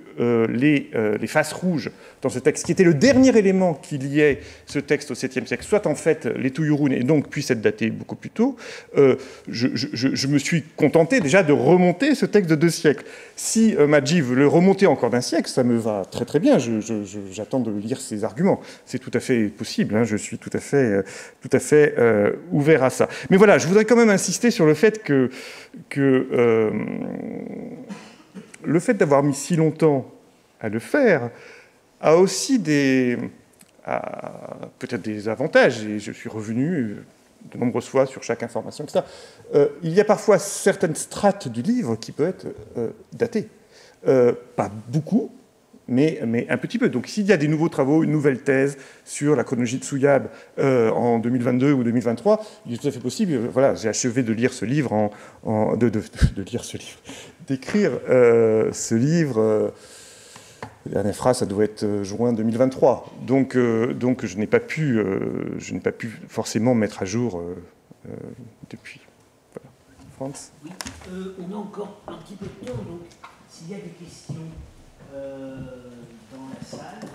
les faces rouges dans ce texte, qui était le dernier élément qui liait ce texte au 7e siècle, soit en fait les Touillourounes et donc puisse être daté beaucoup plus tôt, je me suis contenté déjà de remonter ce texte de 2 siècles. Si Madji veut le remonter encore d'1 siècle, ça me va très très bien. J'attends de lire ses arguments. C'est tout à fait possible. Hein. Je suis tout à fait ouvert à ça. Mais voilà, je voudrais quand même insister sur le fait que le fait d'avoir mis si longtemps à le faire a aussi peut-être des avantages, et je suis revenu de nombreuses fois sur chaque information, etc. Il y a parfois certaines strates du livre qui peuvent être datées. Pas beaucoup, mais un petit peu. Donc s'il y a des nouveaux travaux, une nouvelle thèse sur la chronologie de Souillab en 2022 ou 2023, il est tout à fait possible. Voilà, j'ai achevé de lire ce livre, d'écrire ce livre. La dernière phrase, ça doit être juin 2023. Donc je n'ai pas pu forcément mettre à jour depuis. Voilà. Franz ? Oui, on a encore un petit peu de temps, donc s'il y a des questions dans la salle.